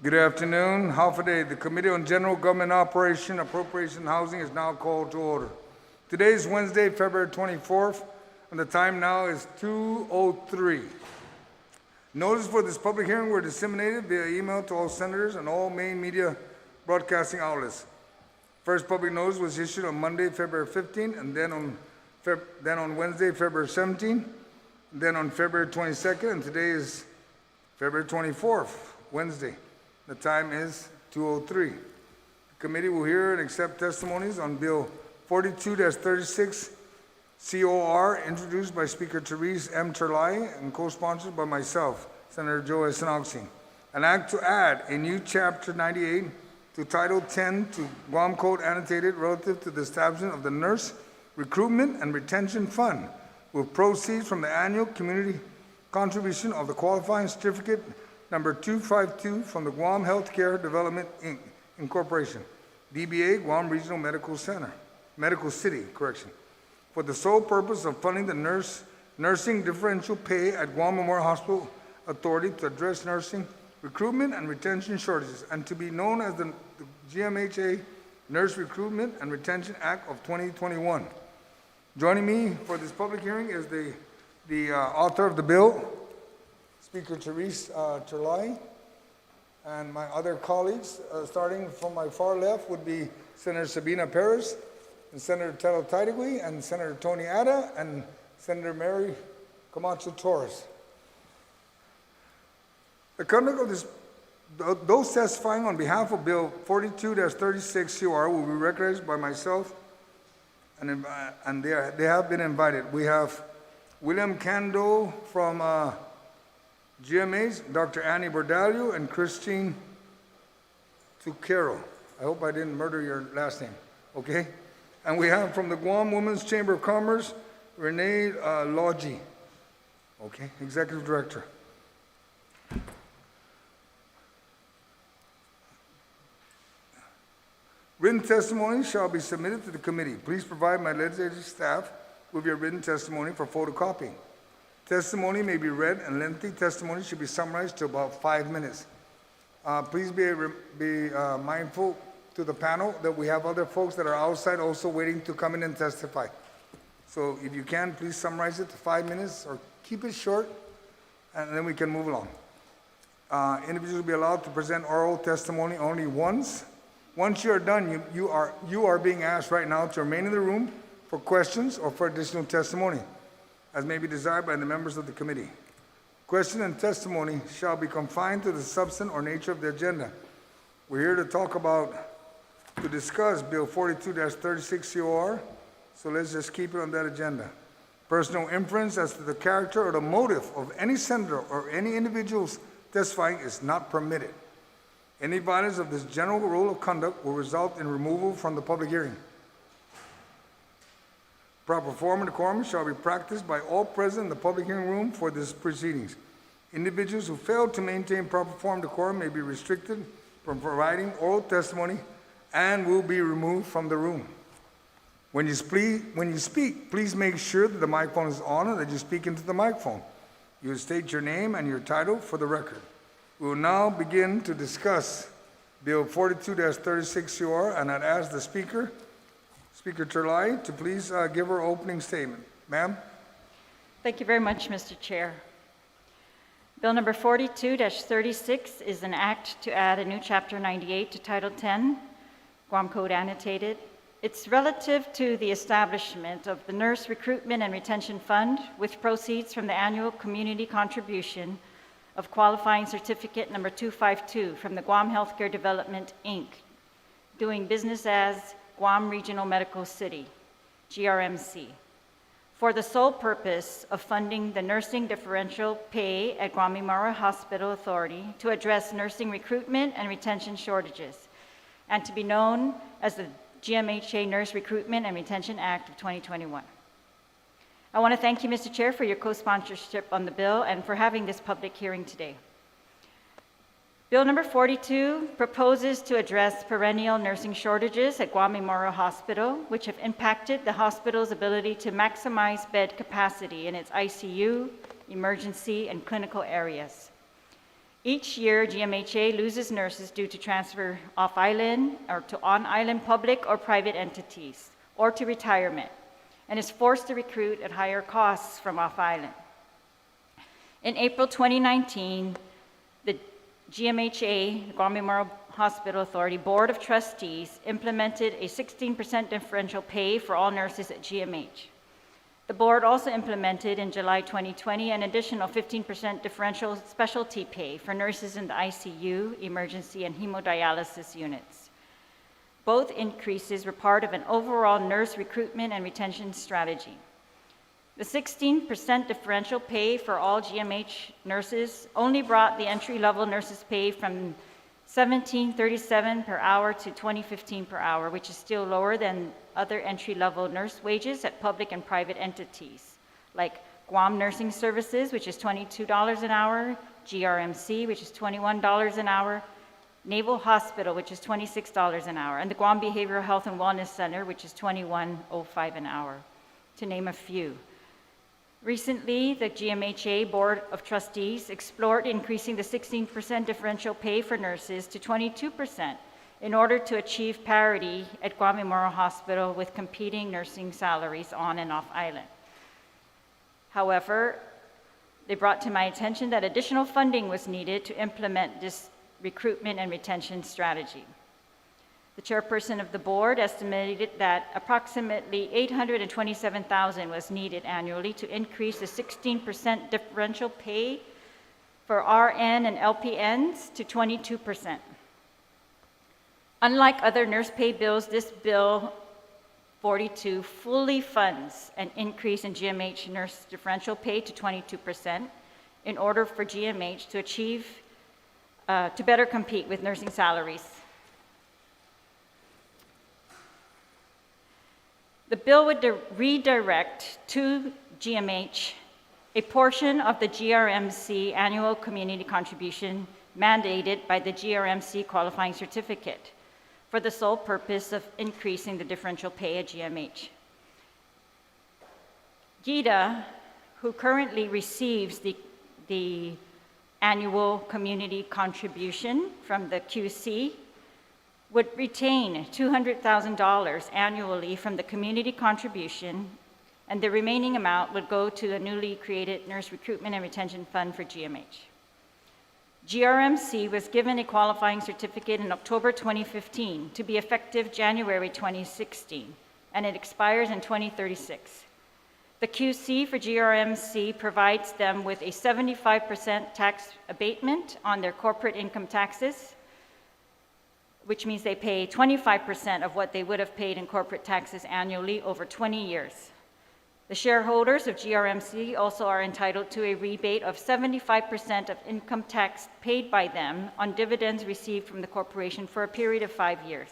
Good afternoon. Half a day. The Committee on General Government Operation, Appropriation, and Housing is now called to order. Today is Wednesday, February 24th, and the time now is 2:03. Notice for this public hearing were disseminated via email to all senators and all main media broadcasting outlets. First public notice was issued on Monday, February 15th, and then on Wednesday, February 17th, and then on February 22nd, and today is February 24th, Wednesday. The time is 2:03. The committee will hear and accept testimonies on Bill 42-36 COR, introduced by Speaker Therese M. Terlai and co-sponsored by myself, Senator Joe S. Agustin. An act to add a new Chapter 98 to Title 10 to Guam Code annotated relative to the establishment of the Nurse Recruitment and Retention Fund with proceeds from the annual community contribution of the qualifying certificate number 252 from the Guam Healthcare Development Incorporation, DBA Guam Regional Medical City, for the sole purpose of funding the nursing differential pay at Guam Memorial Hospital Authority to address nursing recruitment and retention shortages, and to be known as the GMHA Nurse Recruitment and Retention Act of 2021. Joining me for this public hearing is the author of the bill, Speaker Therese Terlai, and my other colleagues, starting from my far left, would be Senator Sabina Perez, and Senator Telo Taitigui, and Senator Tony Ada, and Senator Mary Camacho Torres. The conduct of this, those testifying on behalf of Bill 42-36 COR will be recognized by myself, and they have been invited. We have William Kando from GMA's, Dr. Annie Bordalio, and Christine Tuquero. I hope I didn't murder your last name, okay? And we have from the Guam Women's Chamber of Commerce, Renee Logi, okay, Executive Director. Written testimony shall be submitted to the committee. Please provide my legislative staff with your written testimony for photocopying. Testimony may be read, and lengthy testimony should be summarized to about 5 minutes. Please be mindful to the panel that we have other folks that are outside also waiting to come in and testify. So if you can, please summarize it to 5 minutes or keep it short, and then we can move along. Individuals will be allowed to present oral testimony only once. Once you are done, you are being asked right now to remain in the room for questions or for additional testimony, as may be desired by the members of the committee. Question and testimony shall be confined to the substance or nature of the agenda. We're here to discuss Bill 42-36 COR, so let's just keep it on that agenda. Personal inference as to the character or the motive of any senator or any individuals testifying is not permitted. Any violation of this general rule of conduct will result in removal from the public hearing. Proper form and decorum shall be practiced by all present in the public hearing room for these proceedings. Individuals who fail to maintain proper form and decorum may be restricted from providing oral testimony and will be removed from the room. When you speak, please make sure that the microphone is on and that you speak into the microphone. You will state your name and your title for the record. We will now begin to discuss Bill 42-36 COR, and I'd ask the Speaker Terlai, to please give her opening statement. Ma'am? Thank you very much, Mr. Chair. Bill number 42-36 is an act to add a new Chapter 98 to Title 10, Guam Code annotated. It's relative to the establishment of the Nurse Recruitment and Retention Fund with proceeds from the annual community contribution of qualifying certificate number 252 from the Guam Healthcare Development, Inc., doing business as Guam Regional Medical City, GRMC, for the sole purpose of funding the nursing differential pay at Guam Memorial Hospital Authority to address nursing recruitment and retention shortages, and to be known as the GMHA Nurse Recruitment and Retention Act of 2021. I want to thank you, Mr. Chair, for your co-sponsorship on the bill and for having this public hearing today. Bill number 42 proposes to address perennial nursing shortages at Guam Memorial Hospital, which have impacted the hospital's ability to maximize bed capacity in its ICU, emergency, and clinical areas. Each year, GMHA loses nurses due to transfer off-island or to on-island public or private entities, or to retirement, and is forced to recruit at higher costs from off-island. In April 2019, the GMHA, the Guam Memorial Hospital Authority Board of Trustees, implemented a 16% differential pay for all nurses at GMH. The board also implemented in July 2020 an additional 15% differential specialty pay for nurses in the ICU, emergency, and hemodialysis units. Both increases were part of an overall nurse recruitment and retention strategy. The 16% differential pay for all GMH nurses only brought the entry-level nurses' pay from $17.37 per hour to $20.15 per hour, which is still lower than other entry-level nurse wages at public and private entities, like Guam Nursing Services, which is $22 an hour, GRMC, which is $21 an hour, Naval Hospital, which is $26 an hour, and the Guam Behavioral Health and Wellness Center, which is $21.05 an hour, to name a few. Recently, the GMHA Board of Trustees explored increasing the 16% differential pay for nurses to 22% in order to achieve parity at Guam Memorial Hospital with competing nursing salaries on and off island. However, they brought to my attention that additional funding was needed to implement this recruitment and retention strategy. The chairperson of the board estimated that approximately $827,000 was needed annually to increase the 16% differential pay for RN and LPNs to 22%. Unlike other nurse pay bills, this Bill 42 fully funds an increase in GMH nurse differential pay to 22% in order for GMH to achieve, to better compete with nursing salaries. The bill would redirect to GMH a portion of the GRMC annual community contribution mandated by the GRMC qualifying certificate for the sole purpose of increasing the differential pay at GMH. GIDA, who currently receives the annual community contribution from the QC, would retain $200,000 annually from the community contribution, and the remaining amount would go to the newly created Nurse Recruitment and Retention Fund for GMH. GRMC was given a qualifying certificate in October 2015 to be effective January 2016, and it expires in 2036. The QC for GRMC provides them with a 75% tax abatement on their corporate income taxes, which means they pay 25% of what they would have paid in corporate taxes annually over 20 years. The shareholders of GRMC also are entitled to a rebate of 75% of income tax paid by them on dividends received from the corporation for a period of 5 years.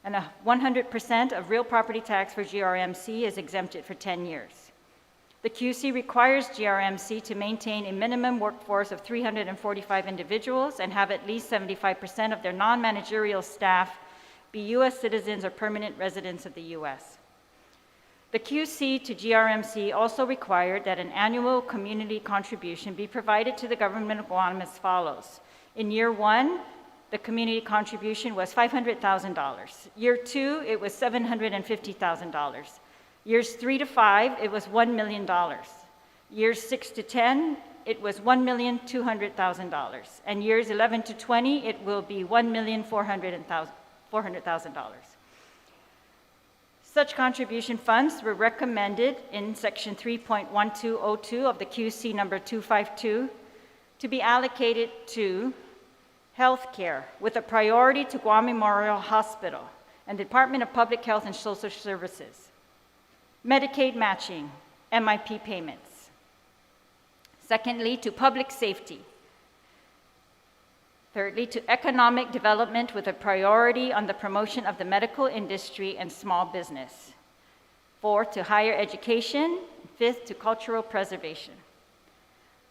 And 100% of real property tax for GRMC is exempted for 10 years. The QC requires GRMC to maintain a minimum workforce of 345 individuals and have at least 75% of their non-managerial staff be U.S. citizens or permanent residents of the U.S. The QC to GRMC also required that an annual community contribution be provided to the government of Guam as follows. In year 1, the community contribution was $500,000. Year 2, it was $750,000. Years 3 to 5, it was $1 million. Years 6 to 10, it was $1,200,000. And years 11 to 20, it will be $1,400,000. Such contribution funds were recommended in Section 3.1202 of the QC number 252 to be allocated to healthcare with a priority to Guam Memorial Hospital and the Department of Public Health and Social Services, Medicaid matching, MIP payments. Secondly, to public safety. Thirdly, to economic development with a priority on the promotion of the medical industry and small business. Fourth, to higher education. Fifth, to cultural preservation.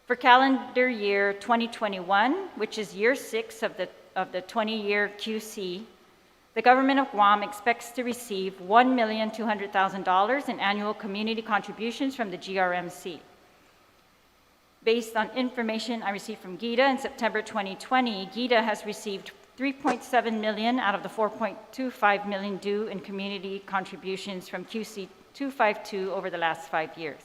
For calendar year 2021, which is year 6 of the 20-year QC, the government of Guam expects to receive $1,200,000 in annual community contributions from the GRMC. Based on information I received from GIDA in September 2020, GIDA has received $3.7 million out of the $4.25 million due in community contributions from QC 252 over the last 5 years.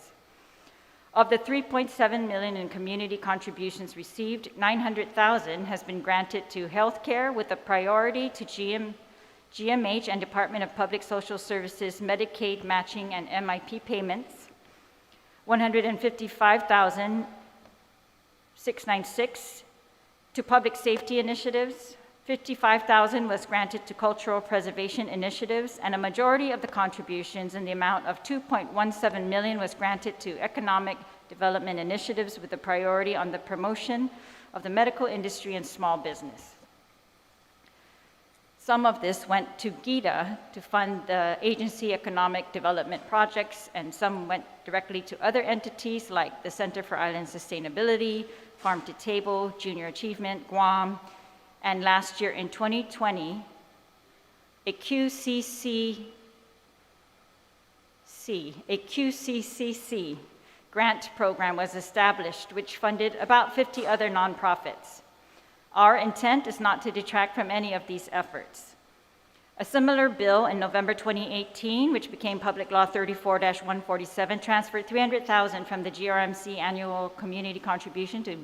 Of the $3.7 million in community contributions received, $900,000 has been granted to healthcare with a priority to GMH and Department of Public Social Services Medicaid matching and MIP payments. $155,696 to public safety initiatives. $55,000 was granted to cultural preservation initiatives, and a majority of the contributions in the amount of $2.17 million was granted to economic development initiatives with a priority on the promotion of the medical industry and small business. Some of this went to GIDA to fund the agency economic development projects, and some went directly to other entities like the Center for Island Sustainability, Farm to Table, Junior Achievement, Guam, and last year in 2020, a Qccc Grant program was established, which funded about 50 other nonprofits. Our intent is not to detract from any of these efforts. A similar bill in November 2018, which became Public Law 34-147, transferred $300,000 from the GRMC annual community contribution to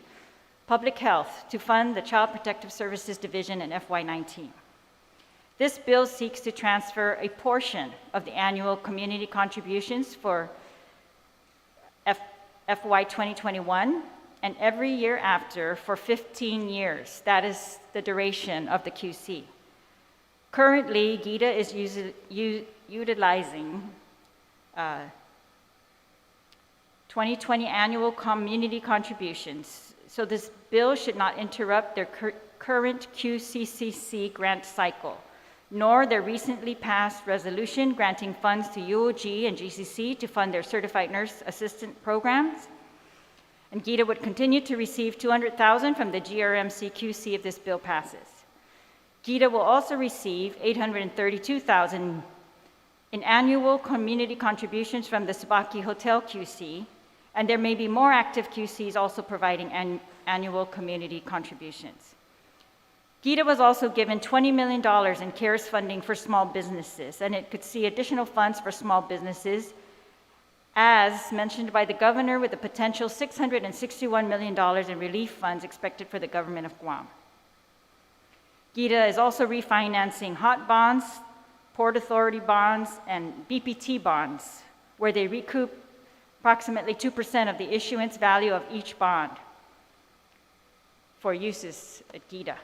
Public Health to fund the Child Protective Services Division in FY19. This bill seeks to transfer a portion of the annual community contributions for FY 2021 and every year after for 15 years. That is the duration of the QC. Currently, GIDA is utilizing 2020 annual community contributions. So this bill should not interrupt their current Qccc grant cycle, nor their recently passed resolution granting funds to UOG and GCC to fund their certified nurse assistant programs. And GIDA would continue to receive $200,000 from the GRMC QC if this bill passes. GIDA will also receive $832,000 in annual community contributions from the Sabaki Hotel QC, and there may be more active QCs also providing annual community contributions. GIDA was also given $20 million in CARES funding for small businesses, and it could see additional funds for small businesses, as mentioned by the governor, with a potential $661 million in relief funds expected for the government of Guam. GIDA is also refinancing hot bonds, Port Authority bonds, and BPT bonds, where they recoup approximately 2% of the issuance value of each bond for uses at GIDA.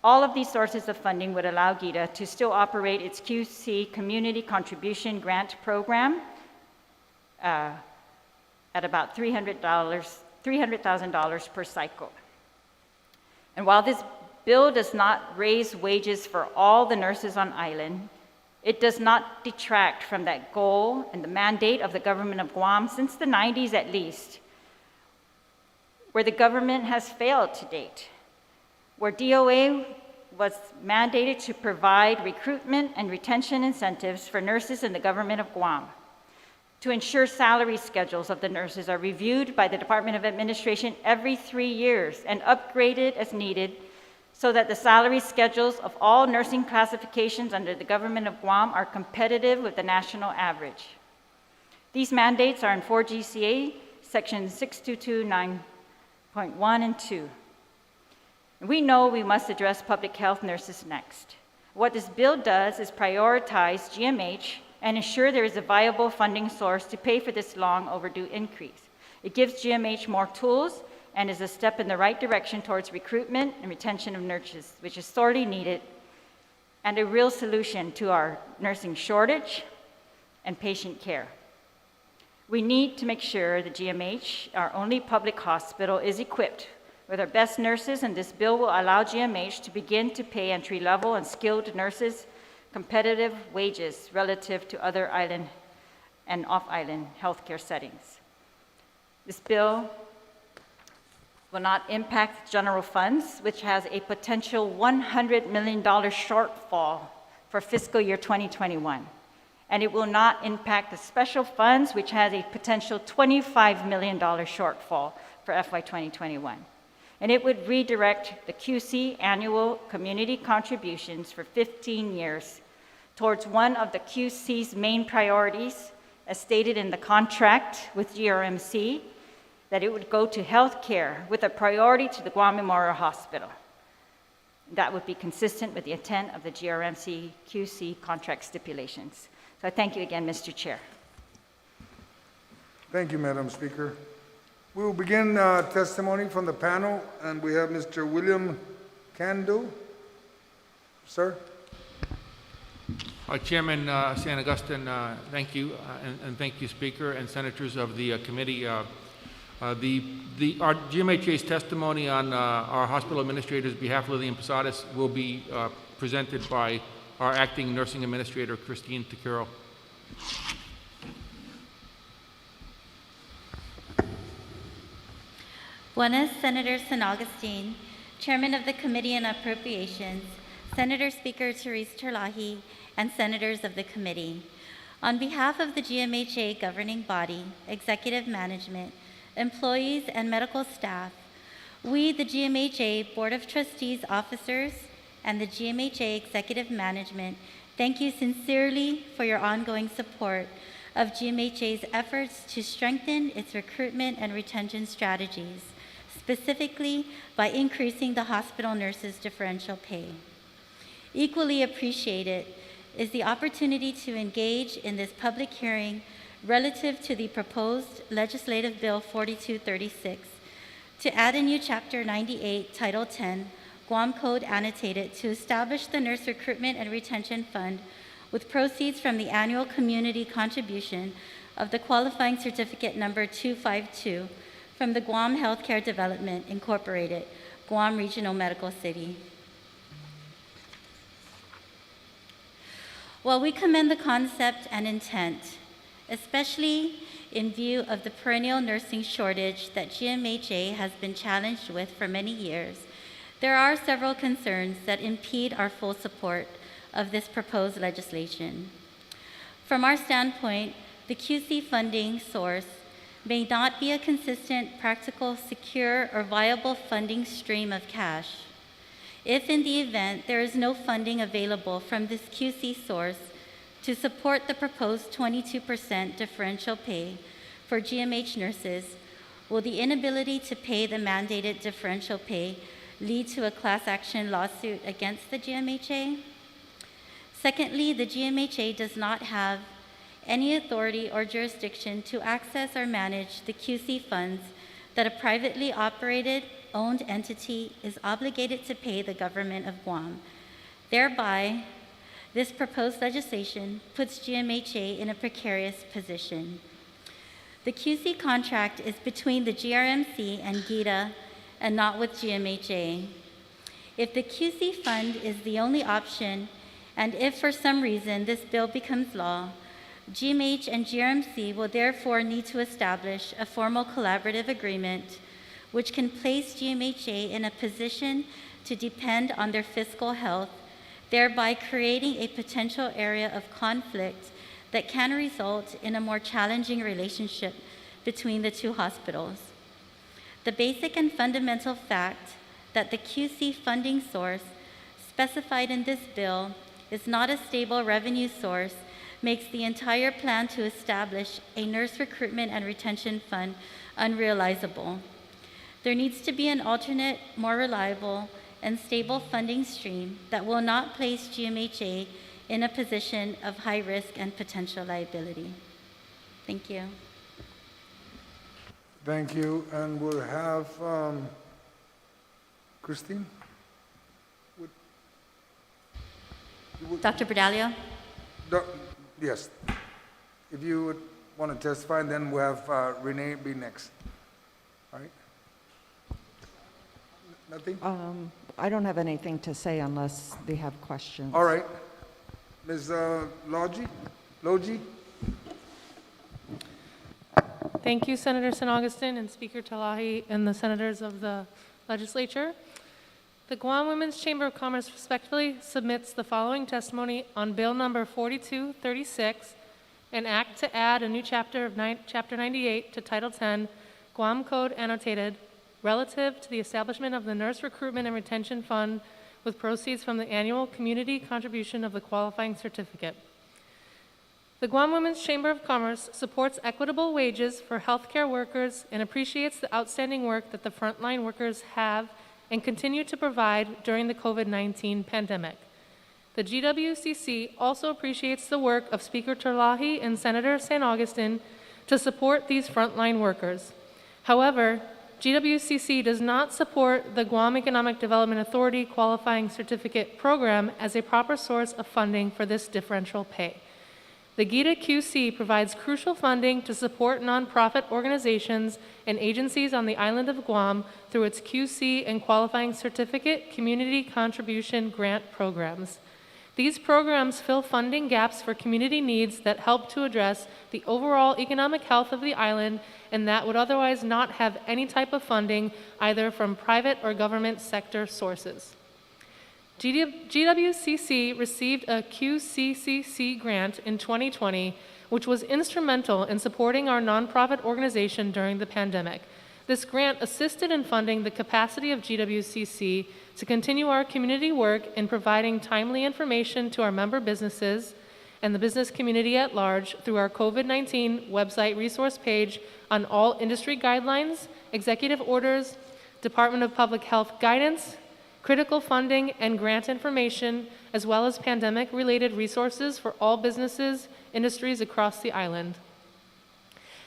All of these sources of funding would allow GIDA to still operate its QC Community Contribution Grant Program at about $300,000 per cycle. And while this bill does not raise wages for all the nurses on island, it does not detract from that goal and the mandate of the government of Guam since the 90s at least, where the government has failed to date, where DOA was mandated to provide recruitment and retention incentives for nurses in the government of Guam, to ensure salary schedules of the nurses are reviewed by the Department of Administration every 3 years and upgraded as needed, so that the salary schedules of all nursing classifications under the government of Guam are competitive with the national average. These mandates are in 4 GCA, section 6229.1 and 2. We know we must address public health nurses next. What this bill does is prioritize GMH and ensure there is a viable funding source to pay for this long overdue increase. It gives GMH more tools and is a step in the right direction towards recruitment and retention of nurses, which is sorely needed, and a real solution to our nursing shortage and patient care. We need to make sure that GMH, our only public hospital, is equipped with our best nurses, and this bill will allow GMH to begin to pay entry-level and skilled nurses competitive wages relative to other island and off-island healthcare settings. This bill will not impact general funds, which has a potential $100 million shortfall for fiscal year 2021. And it will not impact the special funds, which has a potential $25 million shortfall for FY 2021. And it would redirect the QC annual community contributions for 15 years towards one of the QC's main priorities, as stated in the contract with GRMC, that it would go to healthcare with a priority to the Guam Memorial Hospital. That would be consistent with the intent of the GRMC QC contract stipulations. So I thank you again, Mr. Chair. Thank you, Madam Speaker. We will begin testimony from the panel, and we have Mr. William Kando. Sir? Chairman San Agustin, thank you, and thank you, Speaker and Senators of the committee. Our GMHA's testimony on our hospital administrator's behalf, Lillian Posadas, will be presented by our acting nursing administrator, Christine Takiro. Buenas, Senator San Agustin, Chairman of the Committee on Appropriations, Senator Speaker Therese Terlahi, and Senators of the Committee. On behalf of the GMHA governing body, executive management, employees, and medical staff, we, the GMHA Board of Trustees officers, and the GMHA executive management, thank you sincerely for your ongoing support of GMHA's efforts to strengthen its recruitment and retention strategies, specifically by increasing the hospital nurses' differential pay. Equally appreciated is the opportunity to engage in this public hearing relative to the proposed Legislative Bill 4236 to add a new Chapter 98, Title 10, Guam Code Annotated, to establish the Nurse Recruitment and Retention Fund with proceeds from the annual community contribution of the qualifying certificate number 252 from the Guam Healthcare Development Incorporated, Guam Regional Medical City. While we commend the concept and intent, especially in view of the perennial nursing shortage that GMHA has been challenged with for many years, there are several concerns that impede our full support of this proposed legislation. From our standpoint, the QC funding source may not be a consistent, practical, secure, or viable funding stream of cash. If in the event there is no funding available from this QC source to support the proposed 22% differential pay for GMH nurses, will the inability to pay the mandated differential pay lead to a class action lawsuit against the GMHA? Secondly, the GMHA does not have any authority or jurisdiction to access or manage the QC funds that a privately operated, owned entity is obligated to pay the government of Guam. Thereby, this proposed legislation puts GMHA in a precarious position. The QC contract is between the GRMC and GITA and not with GMHA. If the QC fund is the only option, and if for some reason this bill becomes law, GMH and GRMC will therefore need to establish a formal collaborative agreement which can place GMHA in a position to depend on their fiscal health, thereby creating a potential area of conflict that can result in a more challenging relationship between the two hospitals. The basic and fundamental fact that the QC funding source specified in this bill is not a stable revenue source makes the entire plan to establish a nurse recruitment and retention fund unrealizable. There needs to be an alternate, more reliable, and stable funding stream that will not place GMHA in a position of high risk and potential liability. Thank you. Thank you, and we'll have Christine? Dr. Berdalio? Yes. If you would want to testify, and then we'll have Renee be next. All right? Nothing? I don't have anything to say unless they have questions. All right. Ms. Logie? Thank you, Senator San Agustin and Speaker Talahi and the senators of the legislature. The Guam Women's Chamber of Commerce respectfully submits the following testimony on Bill number 4236, an act to add a new chapter of Chapter 98 to Title 10, Guam Code Annotated, relative to the establishment of the Nurse Recruitment and Retention Fund with proceeds from the annual community contribution of the qualifying certificate. The Guam Women's Chamber of Commerce supports equitable wages for healthcare workers and appreciates the outstanding work that the frontline workers have and continue to provide during the COVID-19 pandemic. The GWCC also appreciates the work of Speaker Terlahi and Senator San Agustin to support these frontline workers. However, GWCC does not support the Guam Economic Development Authority Qualifying Certificate Program as a proper source of funding for this differential pay. The Qccc provides crucial funding to support nonprofit organizations and agencies on the island of Guam through its QC and Qualifying Certificate Community Contribution Grant programs. These programs fill funding gaps for community needs that help to address the overall economic health of the island and that would otherwise not have any type of funding either from private or government sector sources. GWCC received a Qccc Grant in 2020, which was instrumental in supporting our nonprofit organization during the pandemic. This grant assisted in funding the capacity of GWCC to continue our community work in providing timely information to our member businesses and the business community at large through our COVID-19 website resource page on all industry guidelines, executive orders, Department of Public Health guidance, critical funding and grant information, as well as pandemic-related resources for all businesses, industries across the island.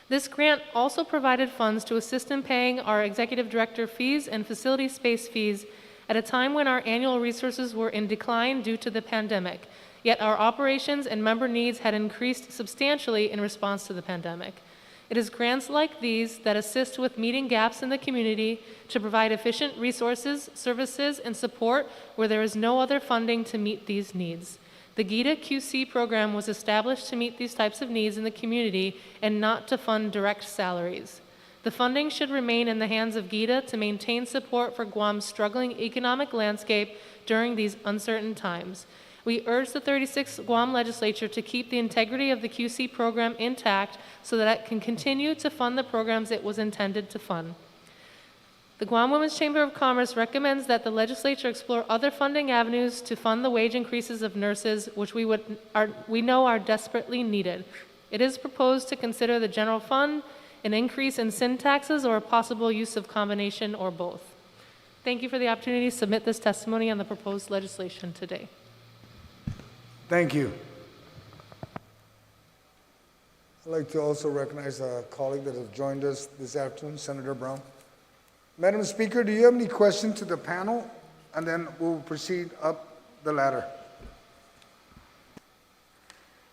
This grant also provided funds to assist in paying our executive director fees and facility space fees at a time when our annual resources were in decline due to the pandemic, yet our operations and member needs had increased substantially in response to the pandemic. It is grants like these that assist with meeting gaps in the community to provide efficient resources, services, and support where there is no other funding to meet these needs. The GITA QC program was established to meet these types of needs in the community and not to fund direct salaries. The funding should remain in the hands of GITA to maintain support for Guam's struggling economic landscape during these uncertain times. We urge the 36th Guam legislature to keep the integrity of the QC program intact so that it can continue to fund the programs it was intended to fund. The Guam Women's Chamber of Commerce recommends that the legislature explore other funding avenues to fund the wage increases of nurses, which we know are desperately needed. It is proposed to consider the general fund, an increase in sin taxes, or a possible use of combination or both. Thank you for the opportunity to submit this testimony on the proposed legislation today. Thank you. I'd like to also recognize a colleague that has joined us this afternoon, Senator Brown. Madam Speaker, do you have any questions to the panel? And then we'll proceed up the ladder.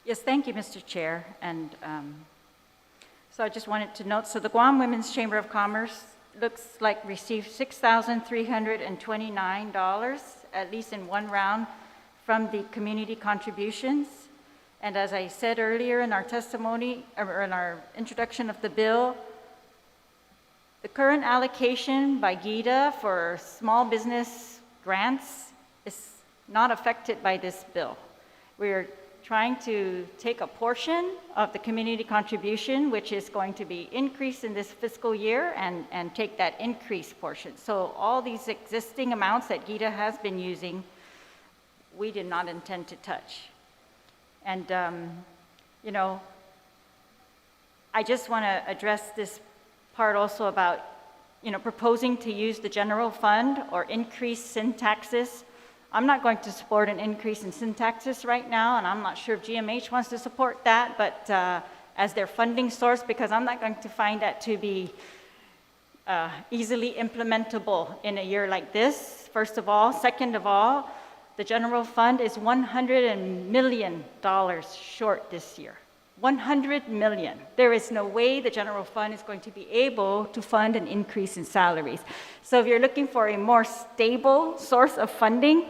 Yes, thank you, Mr. Chair. And so I just wanted to note, so the Guam Women's Chamber of Commerce looks like received $6,329, at least in one round, from the community contributions. And as I said earlier in our testimony, or in our introduction of the bill, the current allocation by GITA for small business grants is not affected by this bill. We're trying to take a portion of the community contribution, which is going to be increased in this fiscal year, and take that increased portion. So all these existing amounts that GITA has been using, we did not intend to touch. And, you know, I just want to address this part also about, you know, proposing to use the general fund or increase sin taxes. I'm not going to support an increase in sin taxes right now, and I'm not sure if GMH wants to support that, but as their funding source, because I'm not going to find that to be easily implementable in a year like this, first of all. Second of all, the general fund is $100 million short this year. 100 million. There is no way the general fund is going to be able to fund an increase in salaries. So if you're looking for a more stable source of funding,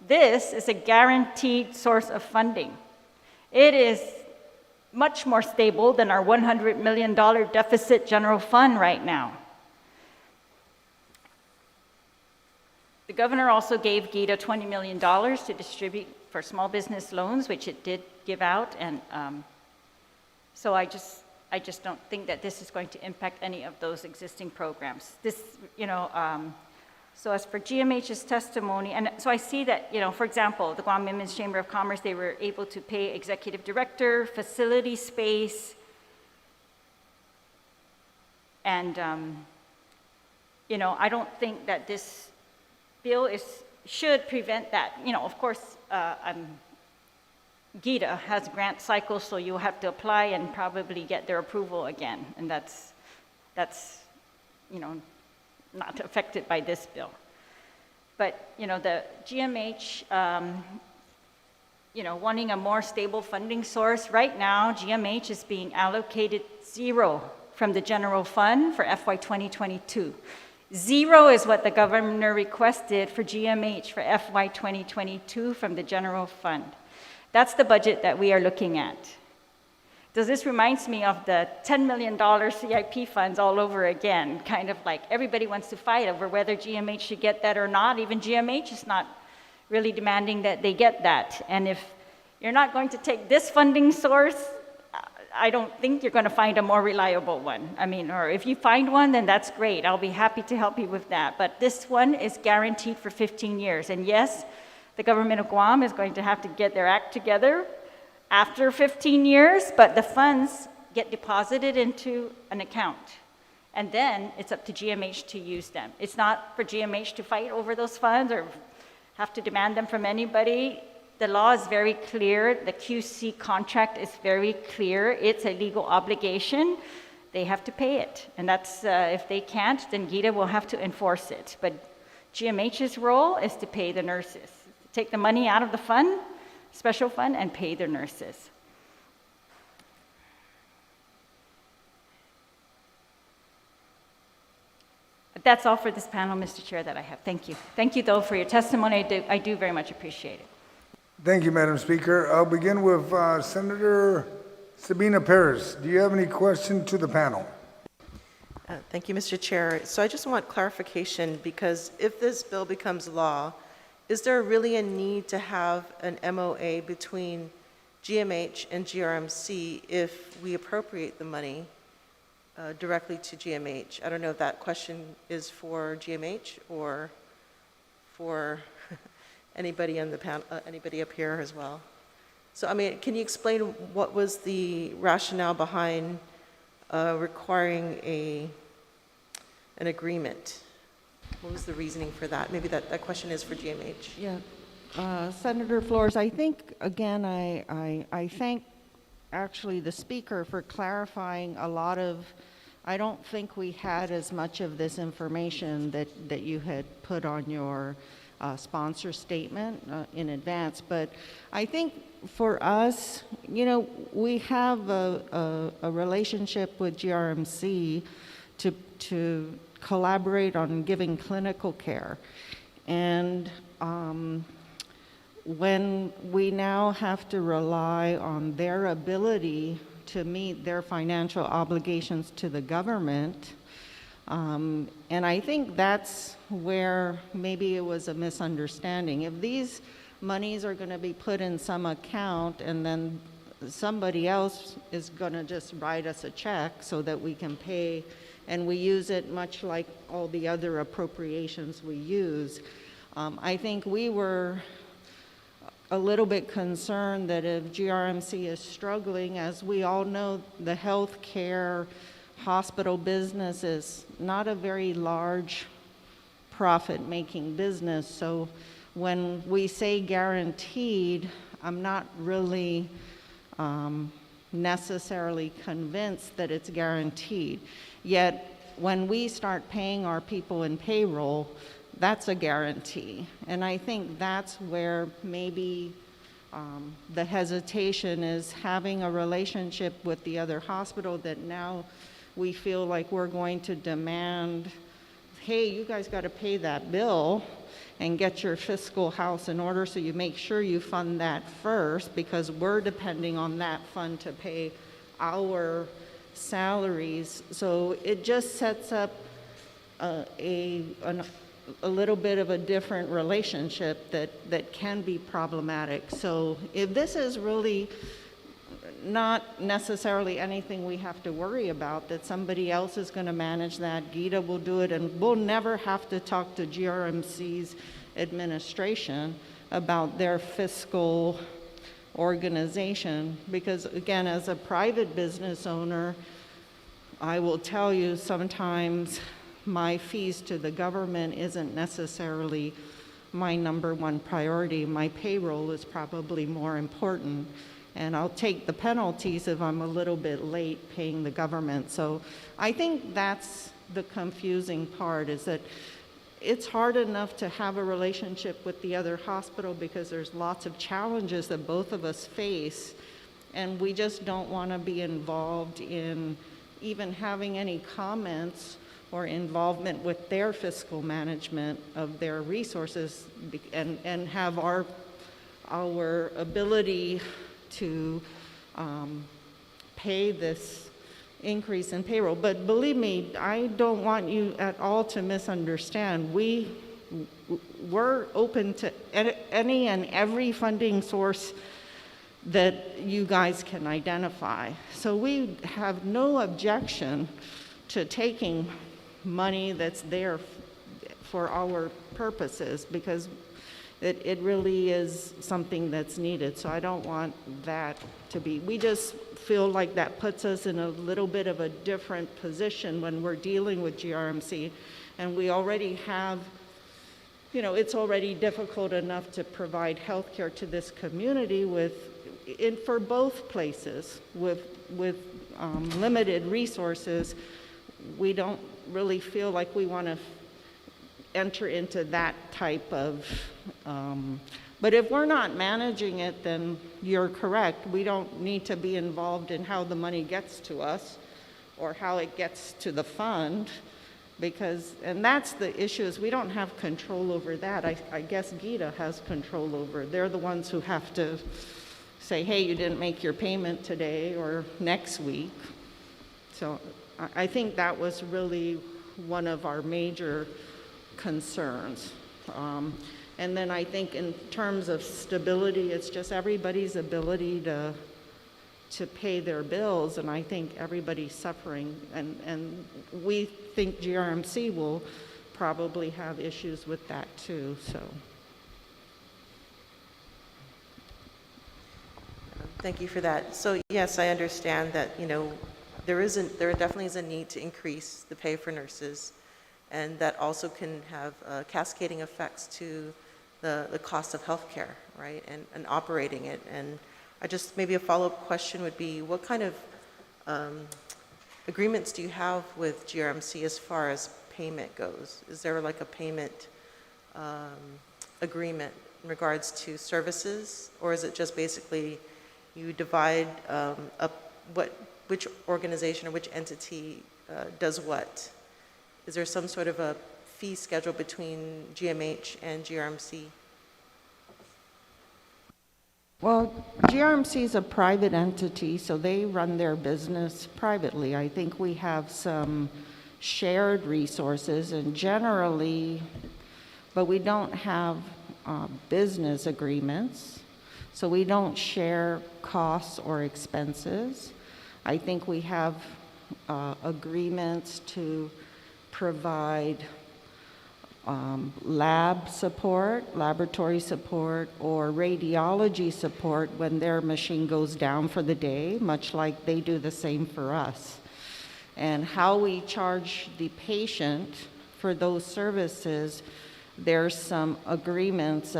this is a guaranteed source of funding. It is much more stable than our $100 million deficit general fund right now. The governor also gave GITA $20 million to distribute for small business loans, which it did give out, and so I I just don't think that this is going to impact any of those existing programs. This, so as for GMH's testimony, and so I see that, for example, the Guam Women's Chamber of Commerce, they were able to pay executive director, facility space, and, I don't think that this bill should prevent that. Of course, GITA has grant cycles, so you'll have to apply and probably get their approval again, and that's not affected by this bill. But, the GMH, wanting a more stable funding source, right now, GMH is being allocated 0 from the general fund for FY 2022. 0 is what the governor requested for GMH for FY 2022 from the general fund. That's the budget that we are looking at. This reminds me of the $10 million CIP funds all over again, kind of like everybody wants to fight over whether GMH should get that or not. Even GMH is not really demanding that they get that. And if you're not going to take this funding source, I don't think you're going to find a more reliable one. Or if you find one, then that's great. I'll be happy to help you with that. But this one is guaranteed for 15 years. And yes, the government of Guam is going to have to get their act together after 15 years, but the funds get deposited into an account. And then it's up to GMH to use them. It's not for GMH to fight over those funds or have to demand them from anybody. The law is very clear. The QC contract is very clear. It's a legal obligation. They have to pay it. And that's, if they can't, then GITA will have to enforce it. But GMH's role is to pay the nurses. Take the money out of the fund, special fund, and pay their nurses. But that's all for this panel, Mr. Chair, that I have. Thank you. Thank you, though, for your testimony. I do very much appreciate it. Thank you, Madam Speaker. I'll begin with Senator Sabina Perez. Do you have any question to the panel? Thank you, Mr. Chair. So I just want clarification, because if this bill becomes law, is there really a need to have an MOA between GMH and GRMC if we appropriate the money directly to GMH? I don't know if that question is for GMH or for anybody on the panel, anybody up here as well. So, can you explain what was the rationale behind requiring an agreement? What was the reasoning for that? Maybe that question is for GMH. Yeah. Senator Flores, I think, again, I thank actually the speaker for clarifying a lot of, I don't think we had as much of this information that you had put on your sponsor statement in advance. But I think for us, we have a relationship with GRMC to collaborate on giving clinical care. And when we now have to rely on their ability to meet their financial obligations to the government, and I think that's where maybe it was a misunderstanding. If these monies are going to be put in some account and then somebody else is going to just write us a check so that we can pay, and we use it much like all the other appropriations we use, I think we were a little bit concerned that if GRMC is struggling, as we all know, the healthcare hospital business is not a very large profit-making business. So when we say guaranteed, I'm not really necessarily convinced that it's guaranteed. Yet when we start paying our people in payroll, that's a guarantee. And I think that's where maybe the hesitation is, having a relationship with the other hospital that now we feel like we're going to demand, hey, you guys got to pay that bill and get your fiscal house in order, so you make sure you fund that first, because we're depending on that fund to pay our salaries. So it just sets up a little bit of a different relationship that can be problematic. So if this is really not necessarily anything we have to worry about, that somebody else is going to manage that. Gita will do it, and we'll never have to talk to GRMC's administration about their fiscal organization, because again, as a private business owner, I will tell you sometimes my fees to the government isn't necessarily my number one priority. My payroll is probably more important, and I'll take the penalties if I'm a little bit late paying the government. So I think that's the confusing part, is that it's hard enough to have a relationship with the other hospital because there's lots of challenges that both of us face, and we just don't want to be involved in even having any comments or involvement with their fiscal management of their resources, and have our ability to pay this increase in payroll. But believe me, I don't want you at all to misunderstand. We're open to any and every funding source that you guys can identify. So we have no objection to taking money that's there for our purposes, because it really is something that's needed. So I don't want that to be, we just feel like that puts us in a little bit of a different position when we're dealing with GRMC, and we already have, it's already difficult enough to provide health care to this community for both places with limited resources. We don't really feel like we want to enter into that type of, but if we're not managing it, then you're correct. We don't need to be involved in how the money gets to us or how it gets to the fund, and that's the issue, is we don't have control over that. I guess Gita has control over. They're the ones who have to say, hey, you didn't make your payment today or next week. So I think that was really one of our major concerns. And then I think in terms of stability, it's just everybody's ability to pay their bills, and I think everybody's suffering, and we think GRMC will probably have issues with that too, so. Thank you for that. So yes, I understand that, there definitely is a need to increase the pay for nurses, and that also can have cascading effects to the cost of healthcare, right, and operating it. And maybe a follow-up question would be, what kind of agreements do you have with GRMC as far as payment goes? Is there like a payment agreement in regards to services, or is it just basically you divide up which organization or which entity does what? Is there some sort of a fee schedule between GMH and GRMC? Well, GRMC is a private entity, so they run their business privately. I think we have some shared resources, and generally, but we don't have business agreements, so we don't share costs or expenses. I think we have agreements to provide lab support, laboratory support, or radiology support when their machine goes down for the day, much like they do the same for us. And how we charge the patient for those services, there's some agreements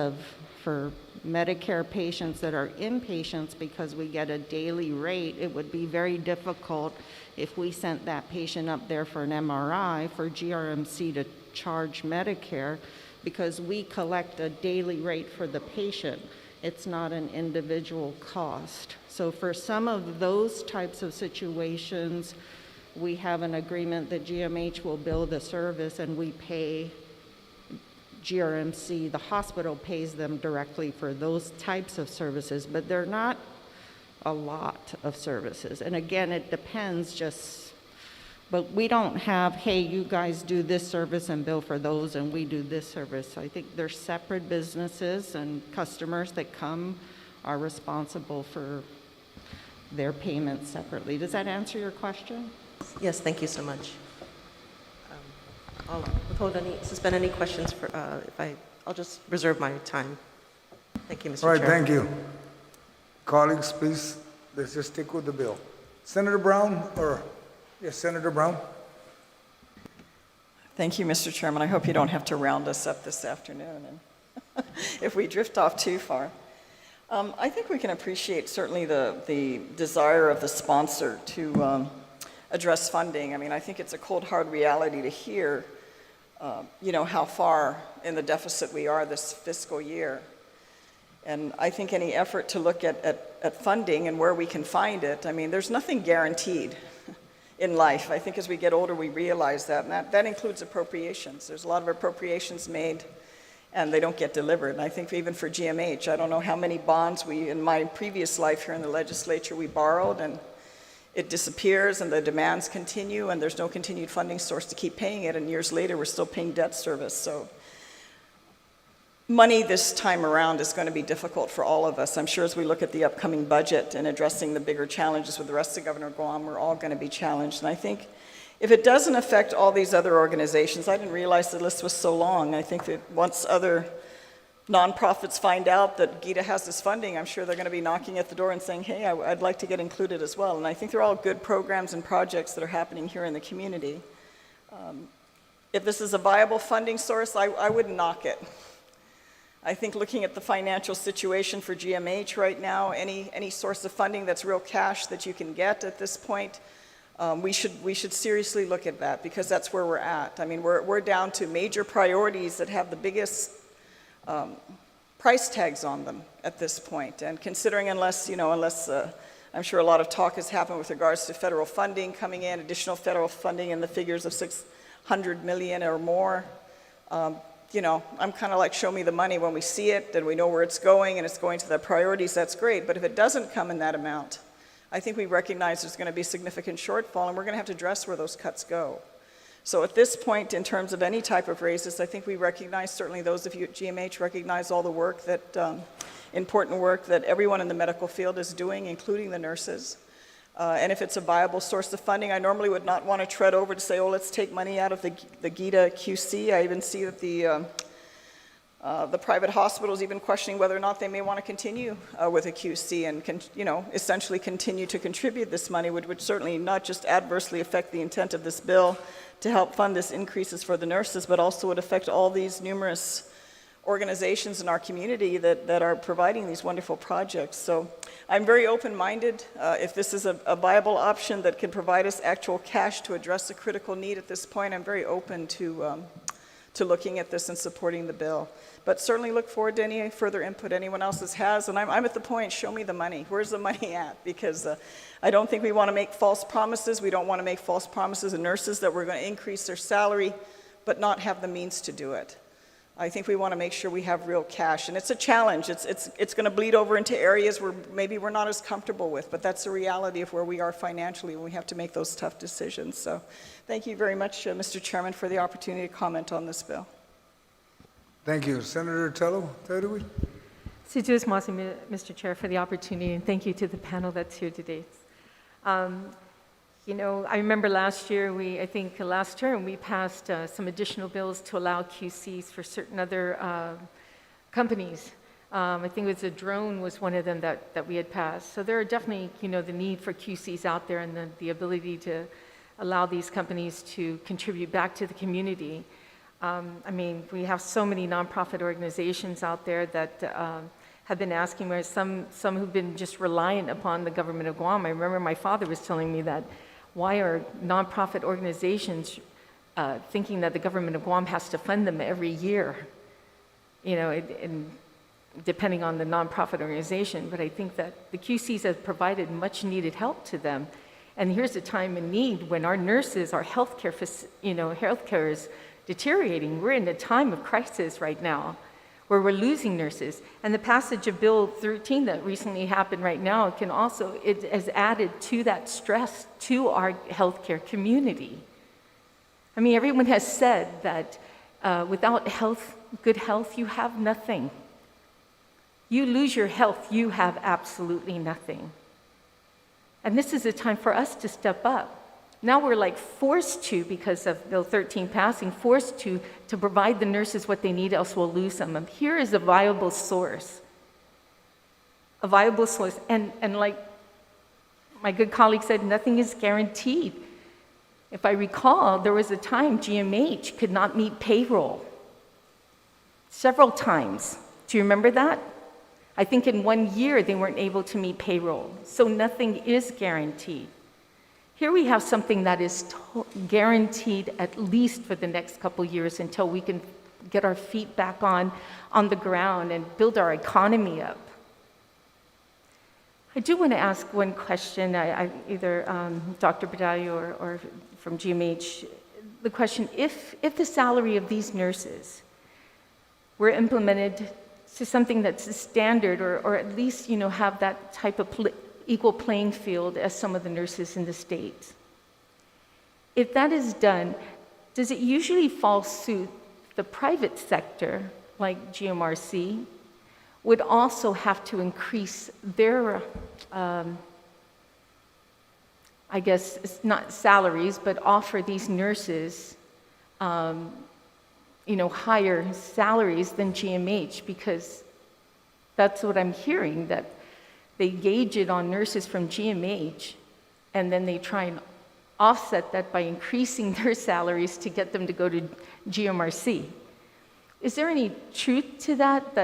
for Medicare patients that are inpatients, because we get a daily rate. It would be very difficult if we sent that patient up there for an MRI for GRMC to charge Medicare, because we collect a daily rate for the patient. It's not an individual cost. So for some of those types of situations, we have an agreement that GMH will bill the service and we pay GRMC, the hospital pays them directly for those types of services, but they're not a lot of services. And again, it depends but we don't have, hey, you guys do this service and bill for those, and we do this service. I think they're separate businesses, and customers that come are responsible for their payments separately. Does that answer your question? Yes, thank you so much. I'll suspend any questions for, I'll just reserve my time. Thank you, Mr. Chair. All right, thank you. Colleagues, please, let's just stick with the bill. Senator Brown, yes, Senator Brown? Thank you, Mr. Chairman. I hope you don't have to round us up this afternoon and if we drift off too far. I think we can appreciate certainly the desire of the sponsor to address funding. I mean, I think it's a cold, hard reality to hear, how far in the deficit we are this fiscal year. And I think any effort to look at funding and where we can find it, I mean, there's nothing guaranteed in life. I think as we get older, we realize that, and that includes appropriations. There's a lot of appropriations made, and they don't get delivered. And I think even for GMH, I don't know how many bonds in my previous life here in the legislature, we borrowed, and it disappears, and the demands continue, and there's no continued funding source to keep paying it, and years later, we're still paying debt service. So money this time around is going to be difficult for all of us. I'm sure as we look at the upcoming budget and addressing the bigger challenges with the rest of Governor Guam, we're all going to be challenged. And I think if it doesn't affect all these other organizations, I didn't realize the list was so long. I think that once other nonprofits find out that GITA has this funding, I'm sure they're going to be knocking at the door and saying, hey, I'd like to get included as well. And I think they're all good programs and projects that are happening here in the community. If this is a viable funding source, I wouldn't knock it. I think looking at the financial situation for GMH right now, any source of funding that's real cash that you can get at this point, we should seriously look at that, because that's where we're at. I mean, we're down to major priorities that have the biggest price tags on them at this point. And considering unless I'm sure a lot of talk has happened with regards to federal funding coming in, additional federal funding in the figures of $600 million or more, I'm kind of like, show me the money when we see it, and we know where it's going, and it's going to the priorities, that's great. But if it doesn't come in that amount, I think we recognize there's going to be a significant shortfall, and we're going to have to address where those cuts go. So at this point, in terms of any type of raises, I think we recognize, certainly those of you at GMH recognize all the work that, important work that everyone in the medical field is doing, including the nurses. And if it's a viable source of funding, I normally would not want to tread over to say, oh, let's take money out of the GITA QC. I even see that the private hospitals even questioning whether or not they may want to continue with a QC and essentially continue to contribute this money, which would certainly not just adversely affect the intent of this bill to help fund this increases for the nurses, but also would affect all these numerous organizations in our community that are providing these wonderful projects. So I'm very open-minded. If this is a viable option that can provide us actual cash to address a critical need at this point, I'm very open to looking at this and supporting the bill. But certainly look forward to any further input anyone else has. And I'm at the point, show me the money. Where's the money at? Because I don't think we want to make false promises. We don't want to make false promises to nurses that we're going to increase their salary, but not have the means to do it. I think we want to make sure we have real cash. And it's a challenge. It's going to bleed over into areas where maybe we're not as comfortable with, but that's the reality of where we are financially when we have to make those tough decisions. So thank you very much, Mr. Chairman, for the opportunity to comment on this bill. Thank you. Senator Tello, Mr. Chair, for the opportunity, and thank you to the panel that's here today. I remember last year, last term, we passed some additional bills to allow QCs for certain other companies. I think it was a drone was one of them that we had passed. So there are definitely, the need for QCs out there and the ability to allow these companies to contribute back to the community. We have so many nonprofit organizations out there that have been asking, where some who've been just reliant upon the government of Guam. I remember my father was telling me that, why are nonprofit organizations thinking that the government of Guam has to fund them every year? And depending on the nonprofit organization. But I think that the QCs have provided much needed help to them. And here's a time in need when our nurses, our healthcare is deteriorating. We're in a time of crisis right now where we're losing nurses. And the passage of Bill 13 that recently happened right now it has added to that stress to our healthcare community. Everyone has said that without good health, you have nothing. You lose your health, you have absolutely nothing. And this is a time for us to step up. Now we're like forced to, because of Bill 13 passing, forced to provide the nurses what they need, else we'll lose them. And here is a viable source. A viable source. And like my good colleague said, nothing is guaranteed. If I recall, there was a time GMH could not meet payroll. Several times. Do you remember that? I think in 1 year they weren't able to meet payroll. So nothing is guaranteed. Here we have something that is guaranteed at least for the next couple years until we can get our feet back on the ground and build our economy up. I do want to ask one question, either Dr. Badallo or from GMH. The question, if the salary of these nurses were implemented to something that's a standard or at least, have that type of equal playing field as some of the nurses in the States. If that is done, does it usually fall suit the private sector, like GMRC, would also have to increase their, I guess, it's not salaries, but offer these nurses, higher salaries than GMH, because that's what I'm hearing, that they gauge it on nurses from GMH, and then they try and offset that by increasing their salaries to get them to go to GMRC. Is there any truth to that